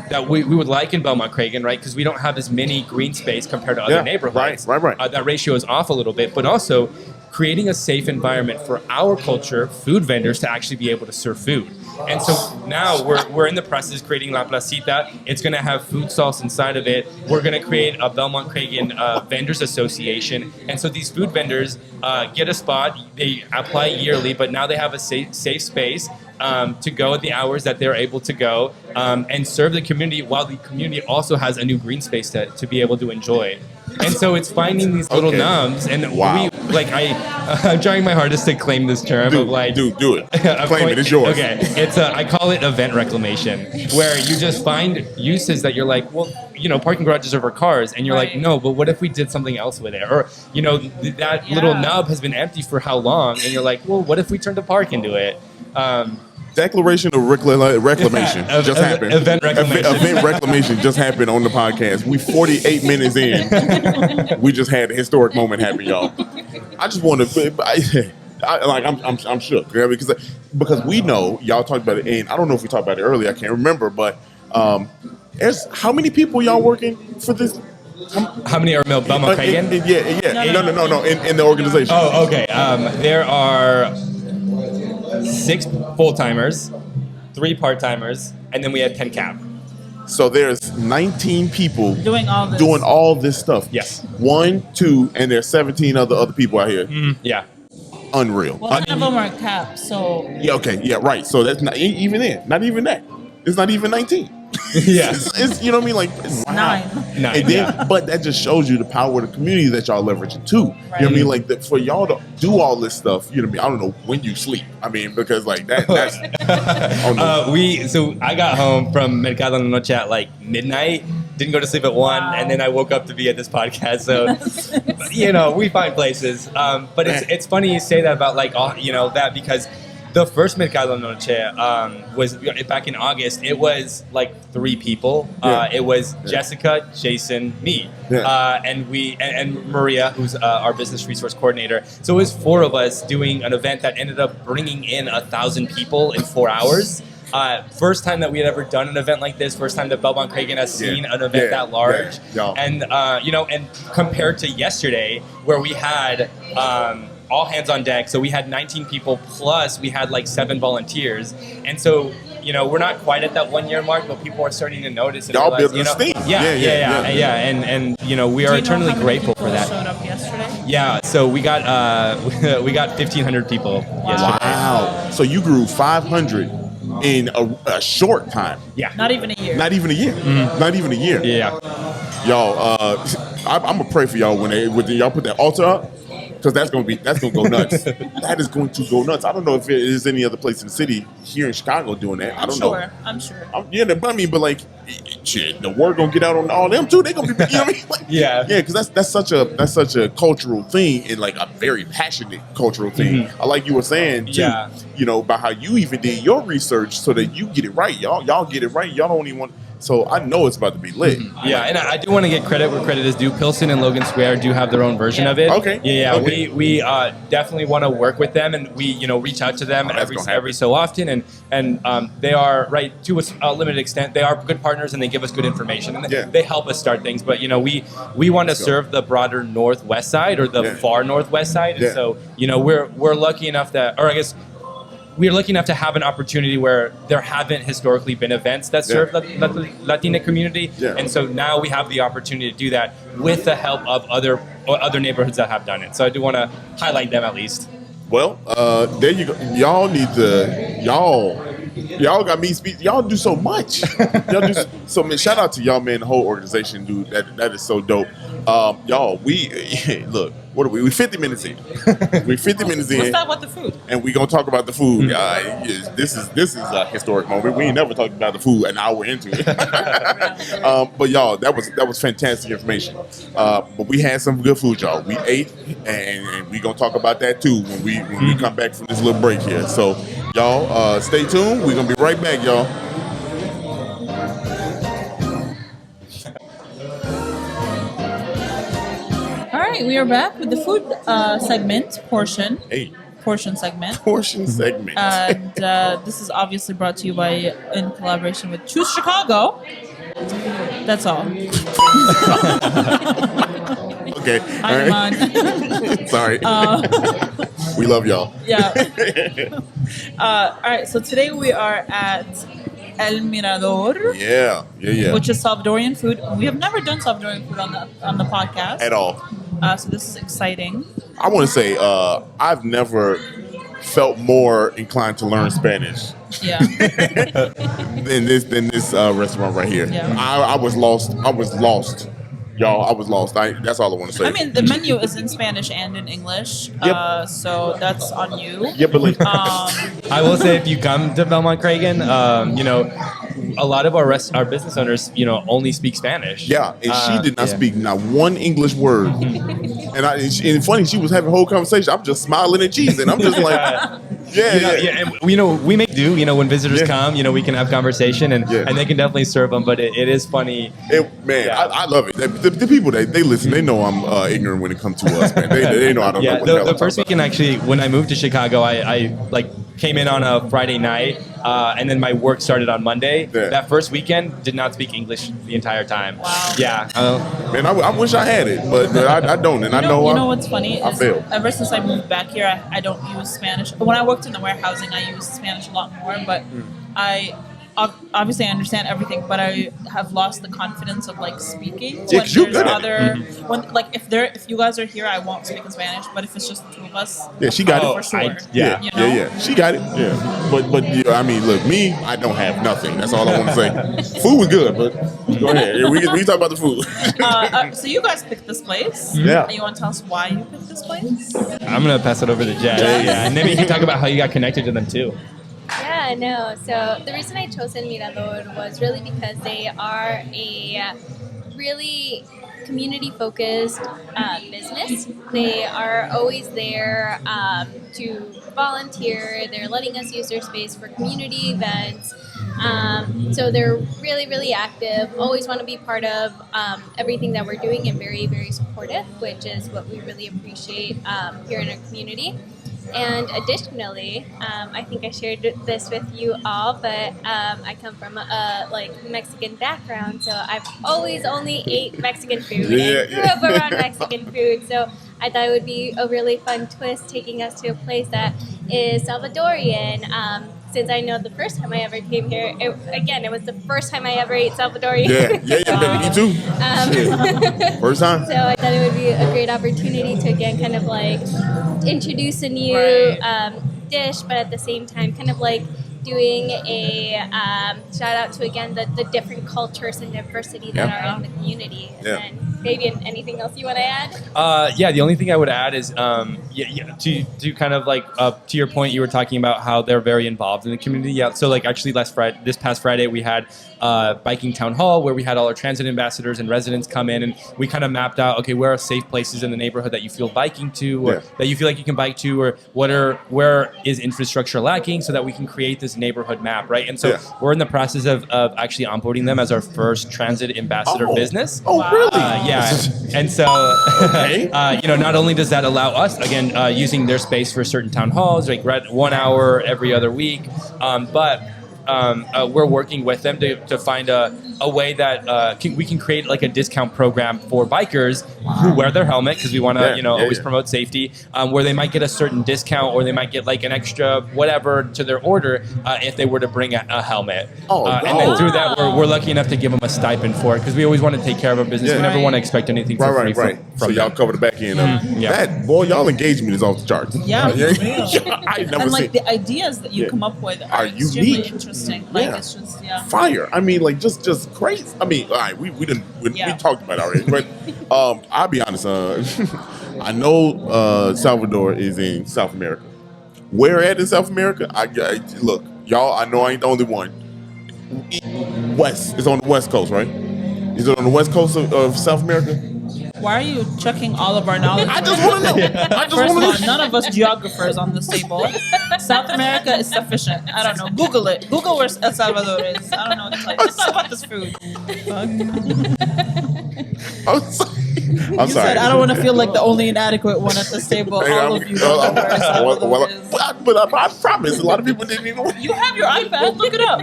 that we would like in Belmont Cragin, right? Because we don't have as many green space compared to other neighborhoods. Right. That ratio is off a little bit, but also creating a safe environment for our culture, food vendors, to actually be able to serve food. And so now we're in the process of creating La Placita. It's going to have food stalls inside of it. We're going to create a Belmont Cragin Vendors Association. And so these food vendors get a spot. They apply yearly, but now they have a safe space to go at the hours that they're able to go and serve the community, while the community also has a new green space to be able to enjoy. And so it's finding these little nubs, and I'm trying my hardest to claim this term do it. Claim it. It's yours. Okay, I call it event reclamation, where you just find uses that you're like, well, parking garages are for cars, and you're like, no, but what if we did something else with it? Or that little nub has been empty for how long, and you're like, well, what if we turned a park into it? Declaration of reclamation just happened. Event reclamation. Event reclamation just happened on the podcast. We 48 minutes in. We just had a historic moment happen, y'all. I just want to. I'm shook, because we know y'all talked about it, and I don't know if we talked about it earlier. I can't remember, but there's how many people y'all working for this? How many are Belmont Cragin? No. In the organization. Oh, okay. There are 6 full-timers, 3 part-timers, and then we had 10 cap. So there's 19 people doing all this stuff. Yes. 1, 2, and there's 17 other people out here. Yeah. Unreal. Well, none of them are cap, so. Yeah, okay. Yeah, right. So that's not even it. Not even that. It's not even 19. Yeah. It's you know what I mean? Like, it's 9. And then, but that just shows you the power of the community that y'all leveraging too. Right. You know what I mean? Like, for y'all to do all this stuff, you know what I mean? I don't know when you sleep. I mean, because like that's. So I got home from Mercado La Noche at like midnight. Didn't go to sleep at 1, and then I woke up to be at this podcast. So, we find places. But it's funny you say that about that, because the first Mercado La Noche was back in August. It was like 3 people. It was Jessica, Jason, me, and Maria, who's our business resource coordinator. So it was 4 of us doing an event that ended up bringing in 1,000 people in 4 hours. First time that we had ever done an event like this. First time that Belmont Cragin has seen an event that large. Yeah. And and compared to yesterday, where we had all hands on deck. So we had 19 people plus we had like 7 volunteers, and so. We're not quite at that 1 year mark, but people are starting to notice. And Y'all realize, building steam. Yeah. And we are eternally grateful for that. Showed up yesterday? Yeah, so we got 1,500 people yesterday. Wow. So you grew 500 in a short time. Yeah. Not even a year. Not even a year. Mm-hmm. Not even a year. Yeah. Y'all, I'm gonna pray for y'all when y'all put that altar up. Because that's gonna go nuts. That is going to go nuts. I don't know if there is any other place in the city here in Chicago doing that. I don't know. I'm sure. But like, shit, the word gonna get out on all them too. They gonna be, you know what I mean? Like, yeah. Because that's such a cultural thing and like a very passionate cultural thing. Mm-hmm. I like you were saying too. Yeah. About how you even did your research so that you get it right. Y'all get it right. Y'all don't even want. So I know it's about to be lit. Mm-hmm. Yeah, and I do want to get credit where credit is due. Pilsen and Logan Square do have their own version of it. Okay. Yeah. Okay. We definitely want to work with them, and we reach out to them every so often, and they are right to a limited extent. They are good partners, and they give us good information, and they help us start things. But we want to serve the broader northwest side or the far northwest side, and so we're lucky enough that, or I guess. We're lucky enough to have an opportunity where there haven't historically been events that serve the Latina community, and so now we have the opportunity to do that with the help of other neighborhoods that have done it. So I do want to highlight them at least. Well, there you go. Y'all need to y'all got me speak. Y'all do so much. Y'all do so. Man, shout out to y'all, man. The whole organization, dude. That is so dope. Y'all, we look. What are we? We 50 minutes in. We're 50 minutes in. Let's talk about the food. And we're gonna talk about the food. This is a historic moment. We ain't never talked about the food an hour into it. But y'all, that was fantastic information. But we had some good food, y'all. We ate, and we gonna talk about that too when we come back from this little break here. So y'all, stay tuned. We're gonna be right back, y'all. We are back with the food segment portion. Portion segment. Portion segment. And this is obviously brought to you in collaboration with Choose Chicago. That's all. Okay. I'm on. Sorry. We love y'all. Yeah. All right. So today we are at El Mirador. Yeah. Which is Salvadorian food. We have never done Salvadorian food on the podcast at all. So this is exciting. I want to say I've never felt more inclined to learn Spanish. Yeah. than this restaurant right here. Yeah. I was lost. Y'all, I was lost. That's all I want to say. I mean, the menu is in Spanish and in English, so that's on you. Yeah, but like, I will say, if you come to Belmont Cragin, a lot of our business owners, only speak Spanish. Yeah, and she did not speak not one English word. And funny, she was having a whole conversation. I'm just smiling and cheesing. I'm just like, and we make do. When visitors come, we can have conversation, and they can definitely serve them. But it is funny. I love it. The people they listen, they know I'm ignorant when it comes to us, man. They know I don't know what the hell the first weekend, actually, when I moved to Chicago, I came in on a Friday night, and then my work started on Monday. Yeah. That first weekend, did not speak English the entire time. Wow. Yeah. Man, I wish I had it, but I don't, and I know. You know what's funny? I failed. Ever since I moved back here, I don't use Spanish. When I worked in the warehousing, I used Spanish a lot more, but I obviously I understand everything, but I have lost the confidence of speaking. Yeah, 'cause you're When good there's at other, when if you guys are here, I won't speak in Spanish. But if it's just the two of us, Yeah, she got for it. sure. Yeah, You know? yeah. She got it. Yeah, but I mean, look, me, I don't have nothing. That's all I want to say. Food was good, but go ahead. Yeah, we can talk about the food. So you guys picked this place. Yeah. You want to tell us why you picked this place? I'm gonna pass it over to Jess. Yeah, and then you can talk about how you got connected to them too. Yeah, no. So the reason I chose El Mirador was really because they are a really community-focused business. They are always there to volunteer. They're letting us use their space for community events. So they're really, really active, always want to be part of everything that we're doing, and very, very supportive, which is what we really appreciate here in our community. And additionally, I think I shared this with you all, but I come from a Mexican background, so I've always only ate Mexican food and grew up around Mexican food. So I thought it would be a really fun twist taking us to a place that is Salvadorian. Since I know the first time I ever came here, it was the first time I ever ate Salvadorian. Yeah, me too. First time. So I thought it would be a great opportunity to again kind of like introduce a new dish, but at the same time kind of like doing a shout out to again the different cultures and diversity that are in the community. And Fabian, anything else you want to add? The only thing I would add is to kind of like to your point, you were talking about how they're very involved in the community. Yeah, so like actually this past Friday we had biking town hall where we had all our transit ambassadors and residents come in, and we kind of mapped out, okay, where are safe places in the neighborhood that you feel biking to, or that you feel like you can bike to, or where is infrastructure lacking, so that we can create this neighborhood map, right? And so we're in the process of actually onboarding them as our first transit ambassador business. Oh, really? Yeah. And so, not only does that allow us, again, using their space for certain town halls, like 1 hour every other week, but we're working with them to find a way that we can create like a discount program for bikers who wear their helmet, because we want to always promote safety, where they might get a certain discount, or they might get like an extra whatever to their order if they were to bring a helmet. And then through that we're lucky enough to give them a stipend for it, because we always want to take care of our business. We never want to expect anything for free from so y'all cover the back end of that. Boy, y'all engagement is off the charts. I never and like seen the ideas that you come up with are extremely interesting. Like it's just fire. I mean, like just crazy. I mean, all right, we talked about it already, but I'll be honest. I know Salvador is in South America. Where at in South America? I look, y'all. I know I ain't the only one. West. It's on the West Coast, right? Is it on the West Coast of South America? Why are you checking all of our knowledge? I just want to know. First of all, none of us geographers on this table. South America is sufficient. I don't know. Google it. Google where El Salvador is. I don't know what to tell you. Let's talk about this food. I'm sorry. Said, I don't want to feel like the only inadequate one at this table. All of you know where El Salvador is. But I promise, a lot of people didn't even. You have your iPad. Look it up.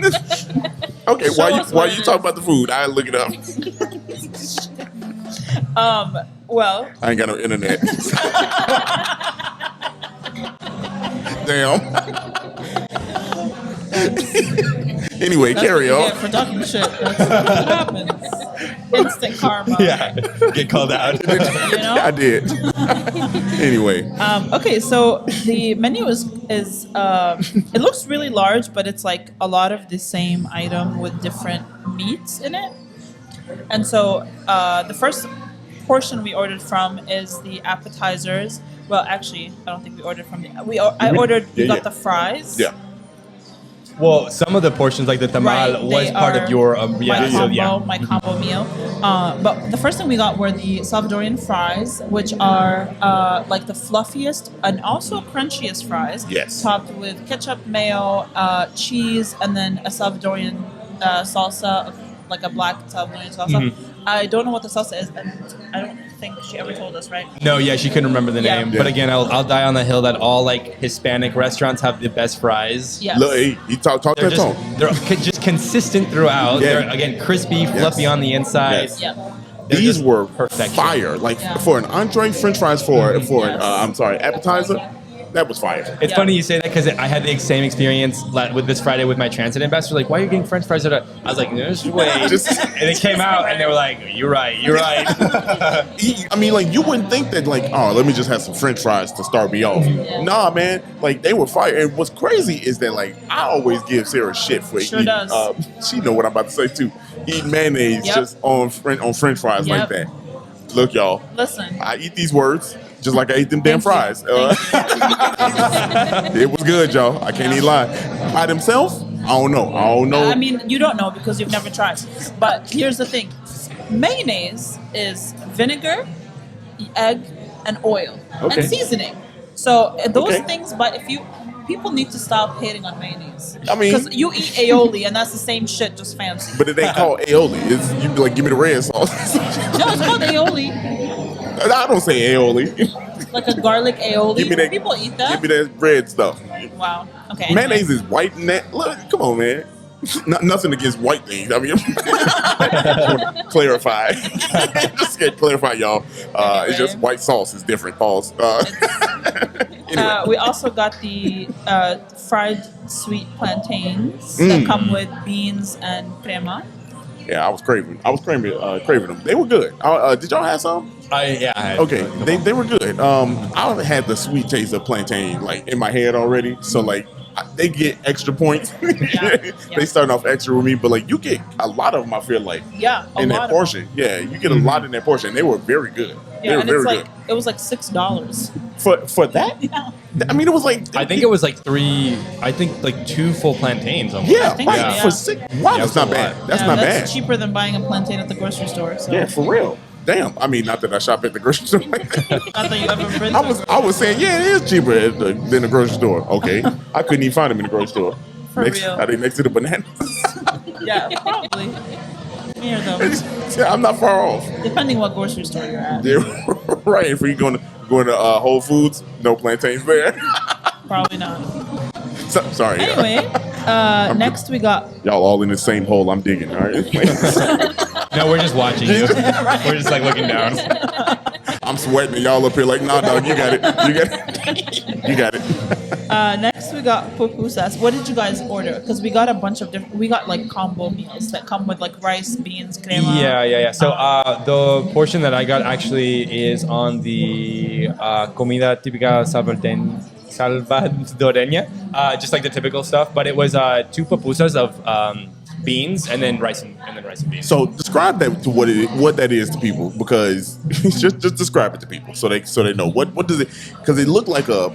Okay, while you talk about the food, I look it up. Well, I ain't got no internet. Damn. Anyway, carry on. For talking shit. That's what happens. Instant karma. Yeah, get called out. You know? I did. Anyway. Okay, so the menu is it looks really large, but it's like a lot of the same item with different meats in it. And so the first portion we ordered from is the appetizers. Well, actually, I don't think we ordered from the. We got the fries. Yeah. Well, some of the portions, like the tamal, was part of your my combo meal. But the first thing we got were the Salvadorian fries, which are like the fluffiest and also crunchiest fries. Yes. Topped with ketchup, mayo, cheese, and then a Salvadorian salsa, like a black Salvadorian salsa. Mm-hmm. I don't know what the salsa is, and I don't think she ever told us, right? No, she couldn't remember the name. Yeah. But again, I'll die on the hill that all like Hispanic restaurants have the best fries. Yes. Look, he talk They're that tone. they're just consistent throughout. Yeah. They're again crispy, fluffy on the inside. Yes. Yeah. These were perfection. fire. Like for an entree, French fries for an appetizer. That was fire. It's funny you say that, because I had the same experience with this Friday with my transit ambassador. Like, why are you getting French fries? I was like, no, just wait. And it came out, and they were like, you're right. I mean, like, you wouldn't think that, like, oh, let me just have some French fries to start me off. Yeah. Nah, man. Like, they were fire. And what's crazy is that, like, I always give Sara shit for eating. She know what I'm about to say, too. Eating mayonnaise just on French fries like that. Look, y'all. Listen. I eat these words just like I ate them damn fries. It was good, y'all. I can't even lie. By themselves, I don't know. I mean, you don't know because you've never tried. But here's the thing. Mayonnaise is vinegar, egg, and oil. And seasoning. So those things, but people need to stop hating on mayonnaise. I mean, because you eat aioli and that's the same shit, just fancy. But it ain't called aioli. You be like, give me the red sauce. No, it's called aioli. I don't say aioli. Like a garlic aioli. Give me that. People eat that. Give me that bread stuff. Wow. Okay. Mayonnaise is white in that. Look, come on, man. Nothing against white things. I mean, clarify. Just get clarify, y'all. It's just white sauce is different. Pause. Anyway. We also got the fried sweet plantains that come with beans and crema. Yeah, I was craving them. They were good. Did y'all have some? I had. Okay, they were good. I had the sweet taste of plantain like in my head already, so like they get extra points. They start off extra with me, but like you get a lot of them. I feel like in that portion. Yeah, you get a lot in that portion. They were very good. Yeah, they were and very it's like good. it was like $6 For that. Yeah. I mean, it was like I think it was like 2 full plantains almost. Yeah, think right. so, yeah. For $6. Wow, that's that's not a bad. lot. That's not bad. That's cheaper than buying a plantain at the grocery store. So. Yeah, for real. Damn. I mean, not that I shop at the grocery store like that. Not that you ever been. I was saying, yeah, it is cheaper than the grocery store. Okay. I couldn't even find them in the grocery store. For real. Are they next to the bananas? Yeah, probably. Near them, Yeah, I'm not far off. depending what grocery store you're at. Yeah, right. If we going to Whole Foods, no plantains there. Probably not. Sorry. Anyway, next we got Y'all all in the same hole I'm digging, all right? No, we're just watching you. We're just like looking down. I'm sweating and y'all up here like, nah, dog, you got it. You got it. You got it. next we got pupusas. What did you guys order? Because we got a bunch of different. We got like combo meals that come with like rice, beans, crema. Yeah. So the portion that I got actually is on the comida típica salvadoreña, just like the typical stuff. But it was 2 pupusas of beans and then rice and beans. So describe that to what that is to people, because just describe it to people so they know what does it, because it looked like a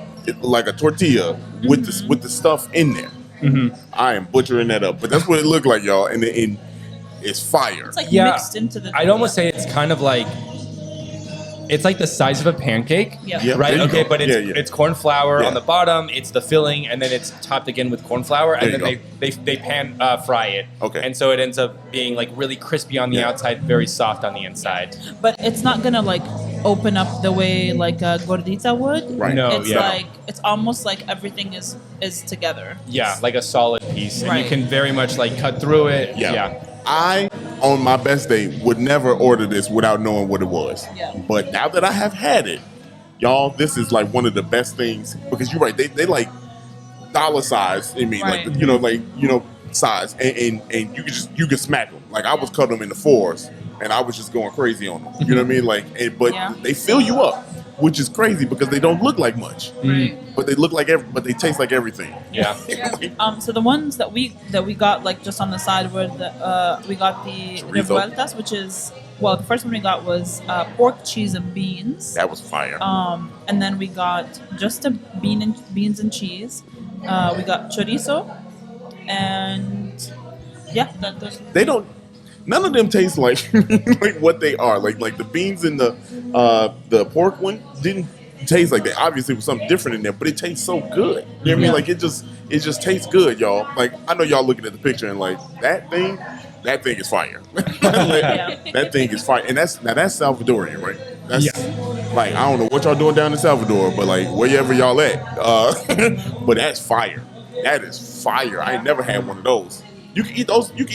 tortilla with the stuff in there. Mm-hmm. I am butchering that up, but that's what it looked like, y'all, and it's fire. It's like mixed into the. I'd almost say it's kind of like. It's like the size of a pancake, right? Okay, but it's corn flour on the bottom. It's the filling, and then it's topped again with corn flour, and then they pan fry it. Okay, and so it ends up being like really crispy on the outside, very soft on the inside. But it's not gonna like open up the way like a gordita would. Right. No, It's like it's almost like everything is together. Yeah, like a solid piece, and Right. you can very much like cut through it. Yeah. I, on my best day, would never order this without knowing what it was. Yeah. But now that I have had it, y'all, this is like one of the best things, because you're right, they like dollar size. I mean, Right. like size, and you can smack them. Like I was cutting them in the 4s, and I was just going crazy on them. You know what I mean? Like, but they fill you up, which is crazy because they don't look like much, but they look like but they taste like everything. Yeah. So the ones that we got like just on the side were we got the revueltas, which is the first one we got was pork, cheese, and beans. That was fire. And then we got just a beans and cheese. We got chorizo, and they don't. None of them taste like like what they are. Like the beans and the pork one didn't taste like that. Obviously, it was something different in there, but it tastes so good. You know what I mean? Like it just tastes good, y'all. Like I know y'all looking at the picture and like that thing is fire. That thing is fire, and that's Salvadorian, right? That's like I don't know what y'all doing down in Salvador, but like wherever y'all at, but that's fire. That is fire. I ain't never had one of those. You can eat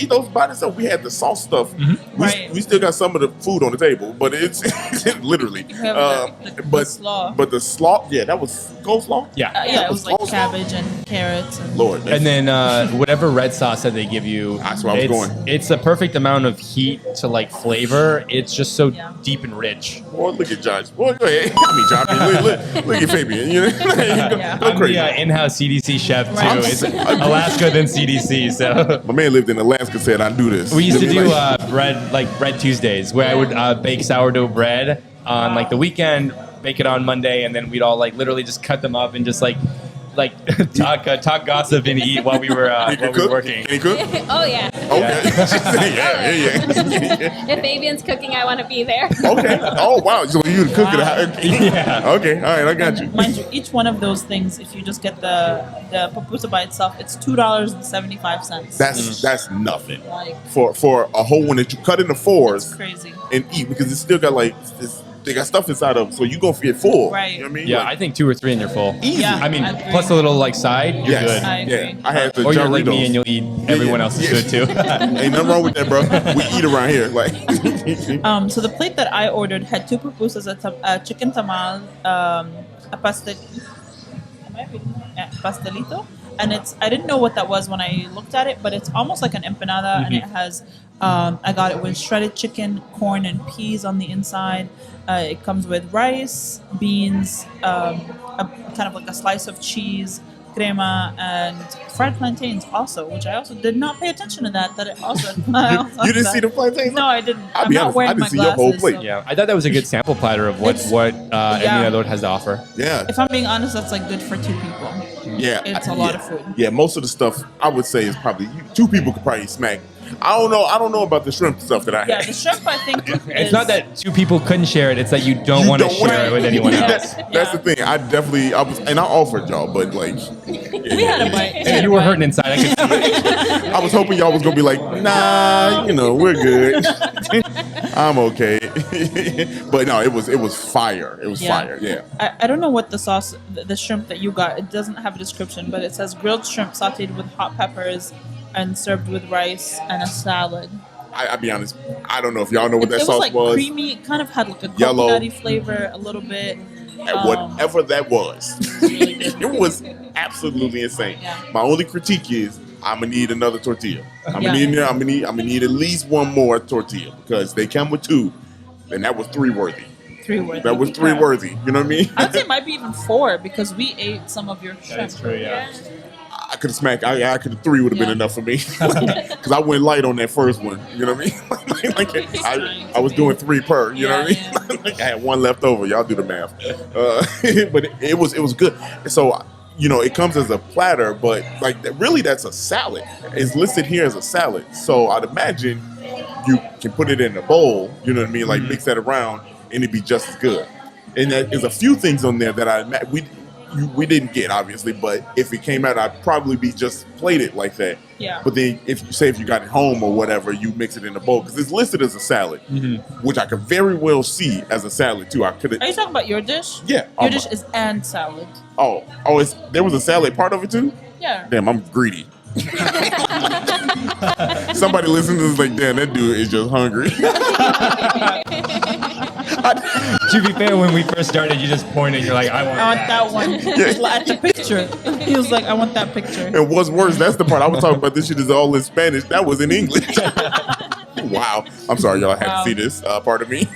those by themselves. We had the sauce stuff. Mm-hmm. We still got some of the food on the table, but it's literally. The slaw. But the slaw, that was coleslaw. It was like coleslaw. cabbage and carrots. And Lord, and then whatever red sauce that they give you, that's where I was going. It's the perfect amount of heat to like flavor. It's just so deep and rich. Boy, look at Josh. Boy, go ahead. I mean, Josh. Look at Fabian. You know, go I'm crazy. the in-house CDC chef too. Right. It's Alaska then CDC. So my man lived in Alaska. Said I do this. we used to do bread Tuesdays, where I would bake sourdough bread on like the weekend, bake it on Monday, and then we'd all like literally just cut them up and just like talk gossip and eat while we were working. Can he cook? Oh yeah. Okay. yeah. If Fabian's cooking, I want to be there. Okay. Oh wow. So you cook it? Yeah. Okay. All right. I got you. Mind you, each one of those things, if you just get the pupusa by itself, it's $2.75. That's nothing Like for a whole one that you cut into 4s crazy. and eat, because it's still got like this they got stuff inside of them, so you gonna get full. Right. You know what I mean? Yeah, Like, I think 2 or 3 and you're full. easy. Yeah. I mean, I agree. plus a little like side, you're Yes. good. I agree. Yeah, I had the Or you're like Doritos. me and you'll eat everyone else's food too. Ain't nothing wrong with that, bro. We eat around here. Like, So the plate that I ordered had 2 pupusas, a chicken tamal, a pastelito, and I didn't know what that was when I looked at it, but it's almost like an empanada, and it has I got it with shredded chicken, corn, and peas on the inside. It comes with rice, beans, a kind of like a slice of cheese, crema, and fried plantains also, which I also did not pay attention to that it also you didn't see the plantains? No, I didn't. I'll I'm be not honest, wearing I didn't my see your whole glasses, plate. so- Yeah, I thought that was a good sample platter of what yeah. Mirador has to offer. Yeah. If I'm being honest, that's like good for 2 people. Yeah. It's a lot of food. Yeah, most of the stuff I would say is probably 2 people could probably smack. I don't know about the shrimp stuff that I Yeah, had. the shrimp I think It's not that 2 people couldn't share it; it's that you don't want to share it with anyone Yeah. else. That's the thing. I offered y'all, but like, we had a bite. And you were hurting inside. I could see it. I was hoping y'all was gonna be like, nah, we're good. I'm okay. But no, it was fire. It was fire. Yeah. I don't know what the sauce, the shrimp that you got. It doesn't have a description, but it says grilled shrimp sautéed with hot peppers and served with rice and a salad. I'll be honest. I don't know if y'all know what that It was sauce like was. creamy. It kind of had like a Yellow. coconutty flavor a little bit. And whatever that was, really good. it was absolutely insane. Yeah. My only critique is I'm gonna need another tortilla. I'm Yeah. gonna need at least one more tortilla because they come with 2, and that was 3 worthy. 3 worthy. That was 3 worthy. You know what I mean? I'd say it might be even 4 because we ate some of your shrimp. That's true. Yeah. I could have smacked. I could have 3 would have been Yeah. enough for me because I went light on that first one. You know what I mean? I was doing 3 per. You know what I mean? Like I had 1 left over. Y'all do the math. But it was good. So it comes as a platter, but like really that's a salad. It's listed here as a salad. So I'd imagine you can put it in a bowl. You know what I mean? Like mix that around, and it'd be just as good. And there's a few things on there that we didn't get, obviously, but if it came out, I'd probably be just plated like that. Yeah. But then if you got it home or whatever, you mix it in a bowl because it's listed as a salad, which I could very well see as a salad too. I could. Are you talking about your dish? Yeah. Your dish is and salad. Oh, there was a salad part of it too. Yeah. Damn, I'm greedy. Somebody listening to this is like, damn, that dude is just hungry. To be fair, when we first started, you just pointed. You're like, I want that one. At the picture. He was like, I want that picture. And what's worse, that's the part I was talking about. This shit is all in Spanish. That was in English. Wow. I'm sorry, y'all had to see this part of me.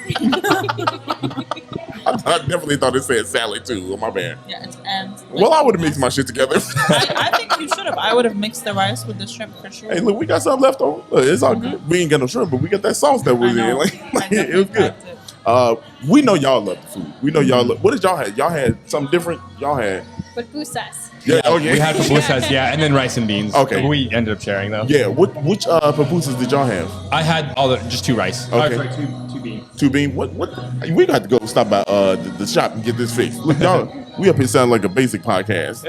I definitely thought it said salad too. Oh, my bad. Yeah, it's and. Well, I would have mixed my shit together. I think you should have. I would have mixed the rice with the shrimp for sure. Hey, look, we got something left over. Look, it's all good. We ain't got no shrimp, but we got that sauce that was I know. in. Like, I it was good. liked it. We know y'all love the food. We know y'all love. What did y'all have? Y'all had something different. Y'all had. Pupusas. Yeah. Okay. We had pupusas, yeah, and then rice and beans. Okay. We ended up sharing though. Yeah. Which pupusas did y'all have? I had just 2 rice. Okay. Sorry, 2 beans. 2 bean. What? We got to go stop by the shop and get this fixed. Look, y'all. We up here sound like a basic podcast.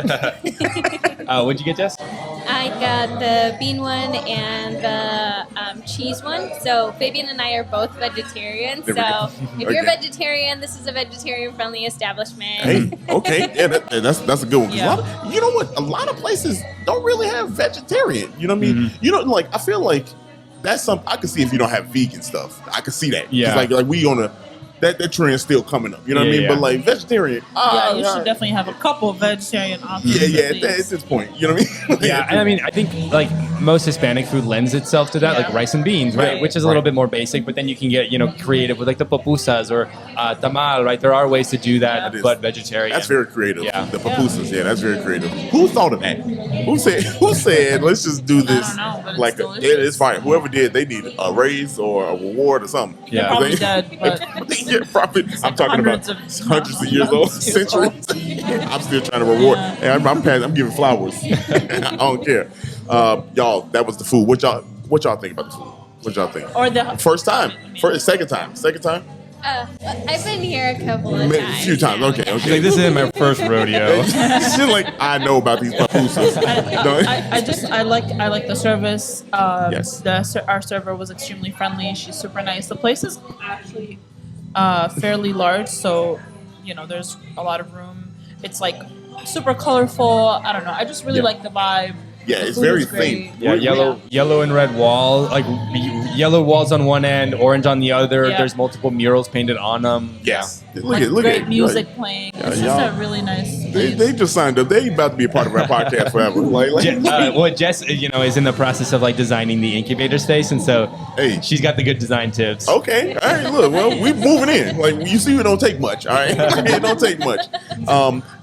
What'd you get, Jess? I got the bean one and the cheese one. So Fabian and I are both vegetarians. There we go. So if you're Okay. vegetarian, this is a vegetarian-friendly establishment. Hey, okay, yeah, that's a good one. 'Cause Yeah. you know what? A lot of places don't really have vegetarian. You know what I mean? Like I feel like that's something I can see if you don't have vegan stuff. I can see that. 'Cause Yeah. like we on a that trend's still coming up. You know what I Yeah, mean? yeah. But like vegetarian, Yeah, you should definitely have a couple of vegetarian options. Yeah, at at least. this point, you know what I mean? Yeah, and I mean, I think like most Hispanic food lends itself to that, Yeah. like rice and beans, right? Right. Which is a little bit more basic, but then you can get creative with like the pupusas or tamal, right? There are ways to do that, That is- but vegetarian. That's very creative. Yeah. The pupusas, yeah, that's very creative. Who thought of that? Who said let's just do this? don't know, but it's like delicious. it's fine. Whoever did, they need a raise or a reward or something. Yeah. They're probably They- dead, but yeah, probably. I'm talking about hundreds of years old, centuries. I'm still trying to reward. Yeah. Hey, I'm giving flowers. I don't care. Y'all, that was the food. What y'all think about the food? What y'all think? or the First time, second time. I've been here a couple of A times. few times. Okay, She's okay. like, this isn't my first rodeo. She's like, I know about these pupusas. I like the service. Yes. Our server was extremely friendly. She's super nice. The place is actually fairly large, so there's a lot of room. It's like super colorful. I don't know. I just really like the vibe. Yeah, The it's food very is great. themed. Yeah, yellow and red wall, like yellow walls on one end, orange on the other. Yeah. There's multiple murals painted on them. Yes. Like Look great at music playing. Yeah, It's y'all- just a really nice They place. just signed up. They about to be a part of our podcast forever. Jess, is in the process of like designing the incubator space, and so Hey. she's got the good design tips. Okay. All right. Look, well, we're moving in. Like you see, it don't take much. All right, it don't take much.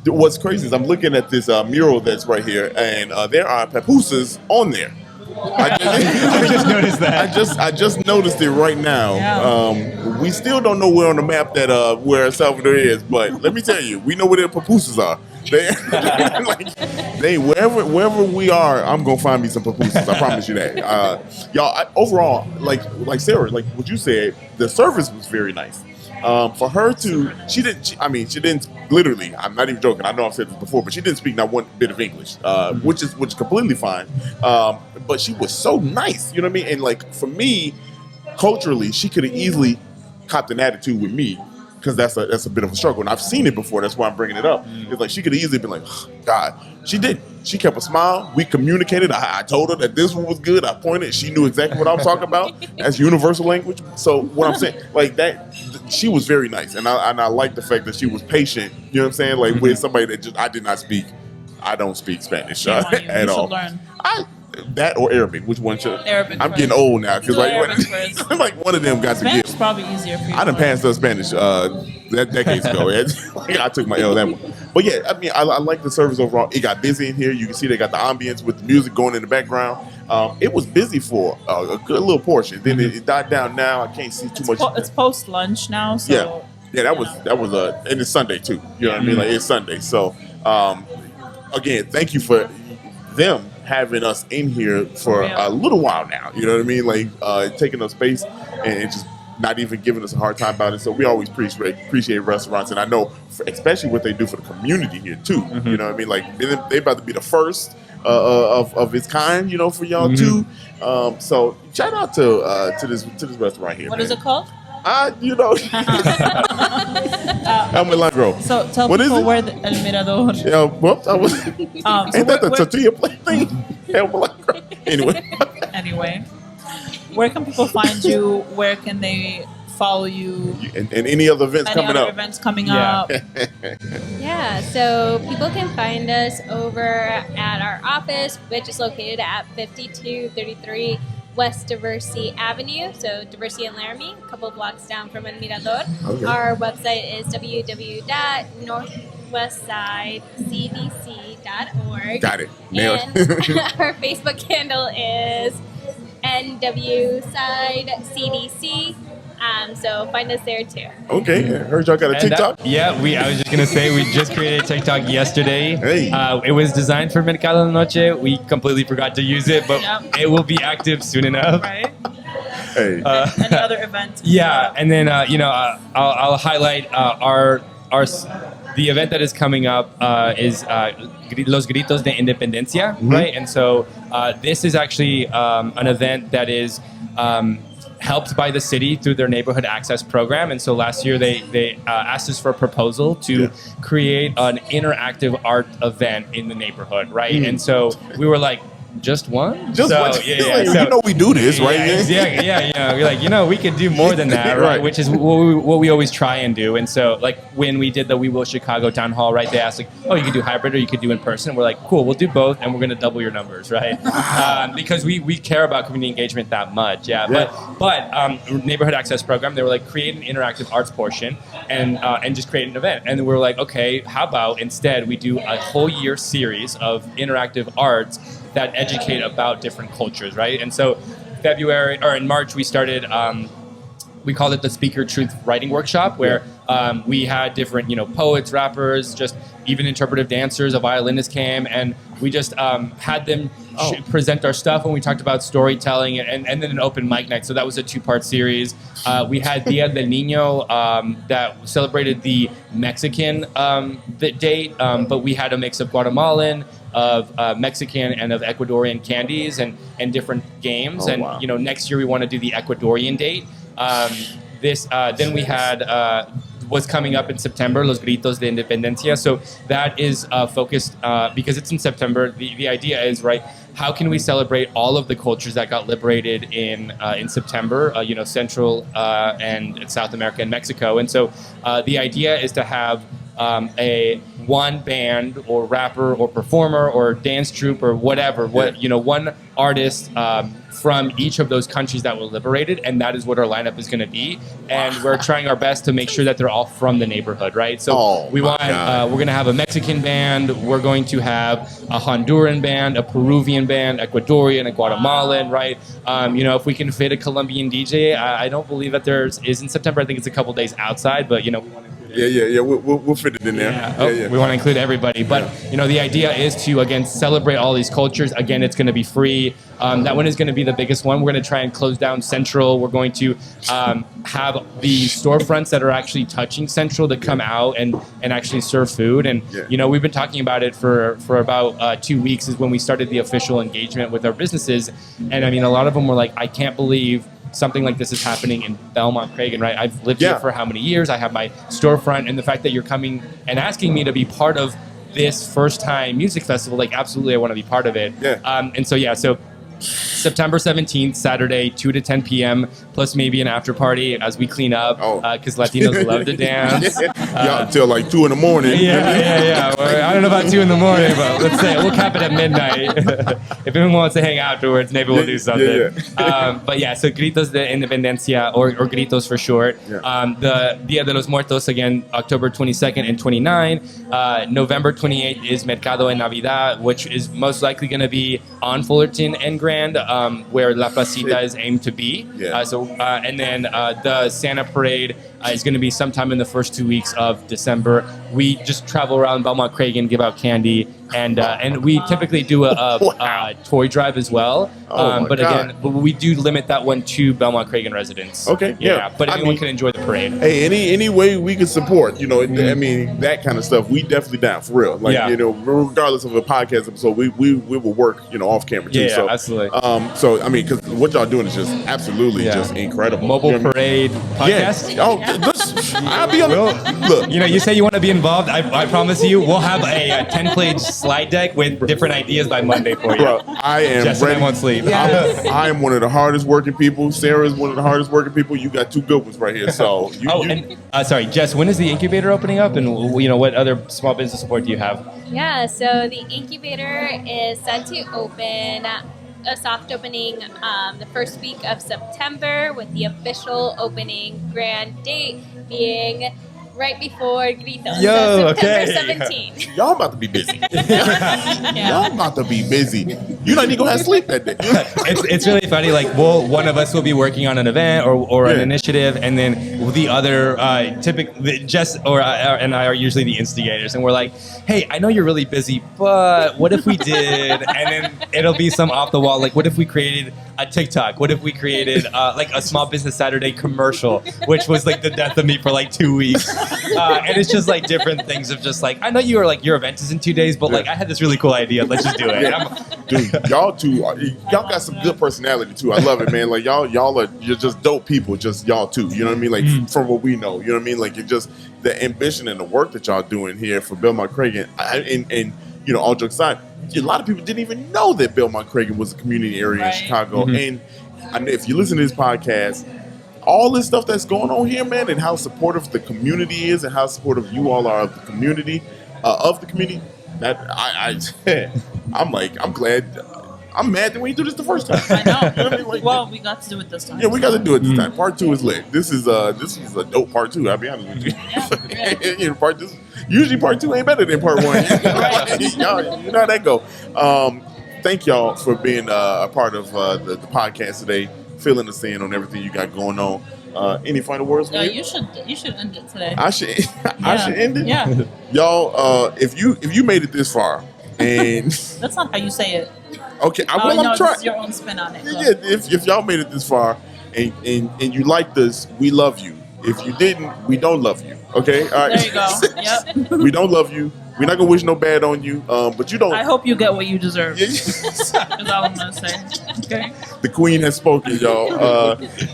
What's crazy is I'm looking at this mural that's right here, and there are pupusas on there. I just noticed that. I just noticed it right now. Yeah. We still don't know where on the map that where Salvador is, but let me tell you, we know where the pupusas are. They wherever we are, I'm gonna find me some pupusas. I promise you that. Y'all, overall, like Sarah, like what you said, the service was very nice. For her to, she didn't literally. I'm not even joking. I know I've said this before, but she didn't speak not one bit of English, which is completely fine. But she was so nice, you know what I mean? And like for me, culturally, she could have easily copped an attitude with me because that's a bit of a struggle, and I've seen it before. That's why I'm bringing it up. It's like she could have easily been like, oh, God. She did. She kept a smile. We communicated. I told her that this one was good. I pointed. She knew exactly what I'm talking about. That's universal language. So what I'm saying, like that, she was very nice, and I like the fact that she was patient. You know what I'm saying? Like with somebody that I did not speak. I don't speak Spanish Shame on you. at You all. should learn. That or Arabic, which one should? Arabic I'm first. getting old now because Do like Arabic first. like one of them got to Spanish give. is probably easier for you. I done passed up Spanish decades ago. I took my L that one. But yeah, I mean, I like the service overall. It got busy in here. You can see they got the ambience with the music going in the background. It was busy for a good little portion. Then it died down. Now I can't see too much. It's post lunch now, so Yeah, that was and it's Sunday too. You know what I mean? Like it's Sunday. So again, thank you for them having us in here for a little while now. You know what I mean? Like taking up space and just not even giving us a hard time about it. So we always appreciate restaurants, and I know especially what they do for the community here too. Mm-hmm. You know what I mean? Like they about to be the first of its kind. You know, for y'all too. So shout out to this restaurant here. What is it called? You know, El Milagro. So tell What is people it? where the El Mirador. Yeah, whoops, I was. So Ain't that the tortilla plate thing? El Milagro. Anyway, where can people find you? Where can they follow you? And any other events Any coming other up? events coming Yeah. up? Yeah, so people can find us over at our office, which is located at 5233 West Diversity Avenue, so Diversity and Laramie, a couple blocks down from El Mirador. Okay. Our website is www.northwestsidecdc.org. Got it. Nailed And it. our Facebook handle is NWSideCDC. So find us there too. Okay, I heard y'all got a And TikTok. I was just gonna say we just created a TikTok yesterday. Hey. It was designed for Mercado de la Noche. We completely forgot to use it, but Yep. it will be active soon enough. Right? Hey, Any other events? Yeah, and then I'll highlight the event that is coming up is Los Gritos de Independencia, right? And so this is actually an event that is helped by the city through their neighborhood access program. And so last year they asked us for a proposal to create an interactive art event in the neighborhood, right? And so we were like, just one? just so, one. Yeah, It's yeah. like, So- you know we do this, right? Yeah. We're like, we could do more than that, right? Right. Which is what we always try and do. And so, like, when we did the We Will Chicago town hall, right, they asked, like, oh, you could do hybrid or you could do in person. And we're like, cool, we'll do both, and we're going to double your numbers, right? Because we care about community engagement that much, But neighborhood access program, they were like, create an interactive arts portion and just create an event. And we were like, okay, how about instead we do a whole year series of interactive arts that educate about different cultures, right? And so in March, we started, we called it the Speaker Truth Writing Workshop, where we had different, poets, rappers, just even interpretive dancers, a violinist came, and we just had them present our stuff, and we talked about storytelling, and then an open mic night. So that was a 2-part series. We had Dia del Niño that celebrated the Mexican date, but we had a mix of Guatemalan, of Mexican and of Ecuadorian candies and different games. Oh, wow. Next year we want to do the Ecuadorian date. this then we had what's coming up in September, Los Gritos de Independencia. So that is focused because it's in September. The idea is, right, how can we celebrate all of the cultures that got liberated in September? Central and South America and Mexico. And so the idea is to have a one band or rapper or performer or dance troupe or whatever, one artist from each of those countries that were liberated, and that is what our lineup is going to be. And we're trying our best to make sure that they're all from the neighborhood, right? So we're going to have a Mexican band, we're going to have a Honduran band, a Peruvian band, Ecuadorian, a Guatemalan, right? If we can fit a Colombian DJ, I don't believe that is in September. I think it's a couple days outside, but we want to. Yeah. We'll fit it in there. We want to include everybody, but the idea is to again celebrate all these cultures. Again, it's going to be free. That one is going to be the biggest one. We're going to try and close down Central. We're going to have the storefronts that are actually touching Central to come out and actually serve food. And we've been talking about it for about 2 weeks is when we started the official engagement with our businesses. And I mean, a lot of them were like, I can't believe something like this is happening in Belmont Cragin, right? I've lived here for how many years? I have my storefront, and the fact that you're coming and asking me to be part of this first time music festival, like absolutely I want to be part of it. So September 17th, Saturday, 2 to 10 p.m., plus maybe an after party as we clean up, because Latinos love to dance. Till like 2 in the morning. Yeah. Well, I don't know about 2 in the morning, but let's say we'll cap it at midnight. If anyone wants to hang afterwards, maybe we'll do something. So Gritos de Independencia, or Gritos for short. The Dia de los Muertos, again, October 22nd and 29. November 28th is Mercado en Navidad, which is most likely going to be on Fullerton and Grand, where La Placita is aimed to be. And then the Santa Parade is going to be sometime in the first 2 weeks of December. We just travel around Belmont Cragin, give out candy, and we typically do a toy drive as well. But again, we do limit that one to Belmont Cragin residents. But anyone can enjoy the parade. Hey, any way we can support, I mean, that kind of stuff, we definitely down, for real. Like, regardless of a podcast episode, we will work, off camera too. Yeah, absolutely. So, I mean, because what y'all doing is just absolutely just incredible. Mobile parade podcast? I'll be on look. You say you want to be involved. I promise you, we'll have a 10-page slide deck with different ideas by Monday for you. Bro, I am Jess ready. And I won't sleep. I am one of the hardest working people. Sarah is one of the hardest working people. You got two good ones right here. So, sorry, Jess, when is the incubator opening up? And, what other small business support do you have? Yeah, so the incubator is set to open, a soft opening the first week of September, with the official opening grand date being right before Gritos, so September 17th. Y'all about to be busy. Y'all about to be busy. You don't need to go have sleep that day. It's really funny. Like, one of us will be working on an event or an initiative, and then the other, typically, Jess and I are usually the instigators, and we're like, hey, I know you're really busy, but what if we did? And then it'll be some off the wall, like, what if we created a TikTok? What if we created like a Small Business Saturday commercial, which was like the death of me for like 2 weeks. And it's just like different things of just like, I know you are like, your event is in 2 days, but like I had this really cool idea. Let's just do it. Dude, y'all got some good personality too. I love it, man. Like you're just dope people, just y'all too. You know what I mean? Like from what we know, you know what I mean? Like, it just the ambition and the work that y'all doing here for Belmont Cragin, and all jokes aside, a lot of people didn't even know that Belmont Cragin was a community area in Chicago. And if you listen to this podcast, all this stuff that's going on here, man, and how supportive the community is, and how supportive you all are of the community, that I'm glad. I'm mad that we didn't do this the first time. I know. You know what I mean? Like, well, we got to do it this time. Yeah, we got to do it this time. Part 2 is lit. This is a dope part 2. I'll be honest with you. Usually part 2 ain't better than part 1. Y'all, you know how that go. Thank y'all for being a part of the podcast today, filling us in on everything you got going on. Any final words? Yeah, you should end it today. I should end it. Yeah. Y'all, if you made it this far, and that's not how you say it. Okay, I'm trying. Your own spin on it. Yeah, if y'all made it this far and you liked us, we love you. If you didn't, we don't love you. Okay, all right. There you go. Yep. We don't love you. We're not gonna wish no bad on you, but you don't. I hope you get what you deserve. Is all I'm gonna say. Okay. The queen has spoken, y'all.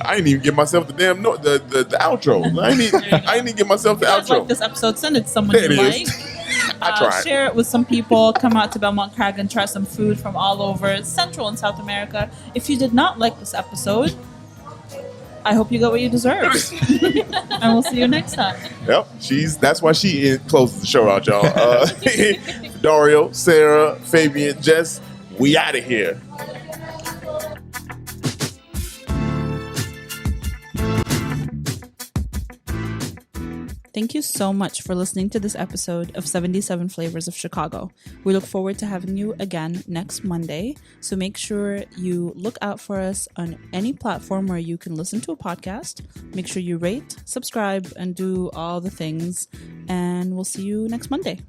I didn't even give myself the damn the outro. I didn't even give myself the If you guys outro. like this episode, send it to someone There you it like. is. I tried. Share it with some people. Come out to Belmont Cragin, try some food from all over Central and South America. If you did not like this episode, I hope you got what you deserve. And we'll see you next time. Yep, that's why she closes the show out, y'all. Dario, Sara, Fabian, Jess, we out of here. Thank you so much for listening to this episode of 77 Flavors of Chicago. We look forward to having you again next Monday. So make sure you look out for us on any platform where you can listen to a podcast. Make sure you rate, subscribe, and do all the things. And we'll see you next Monday.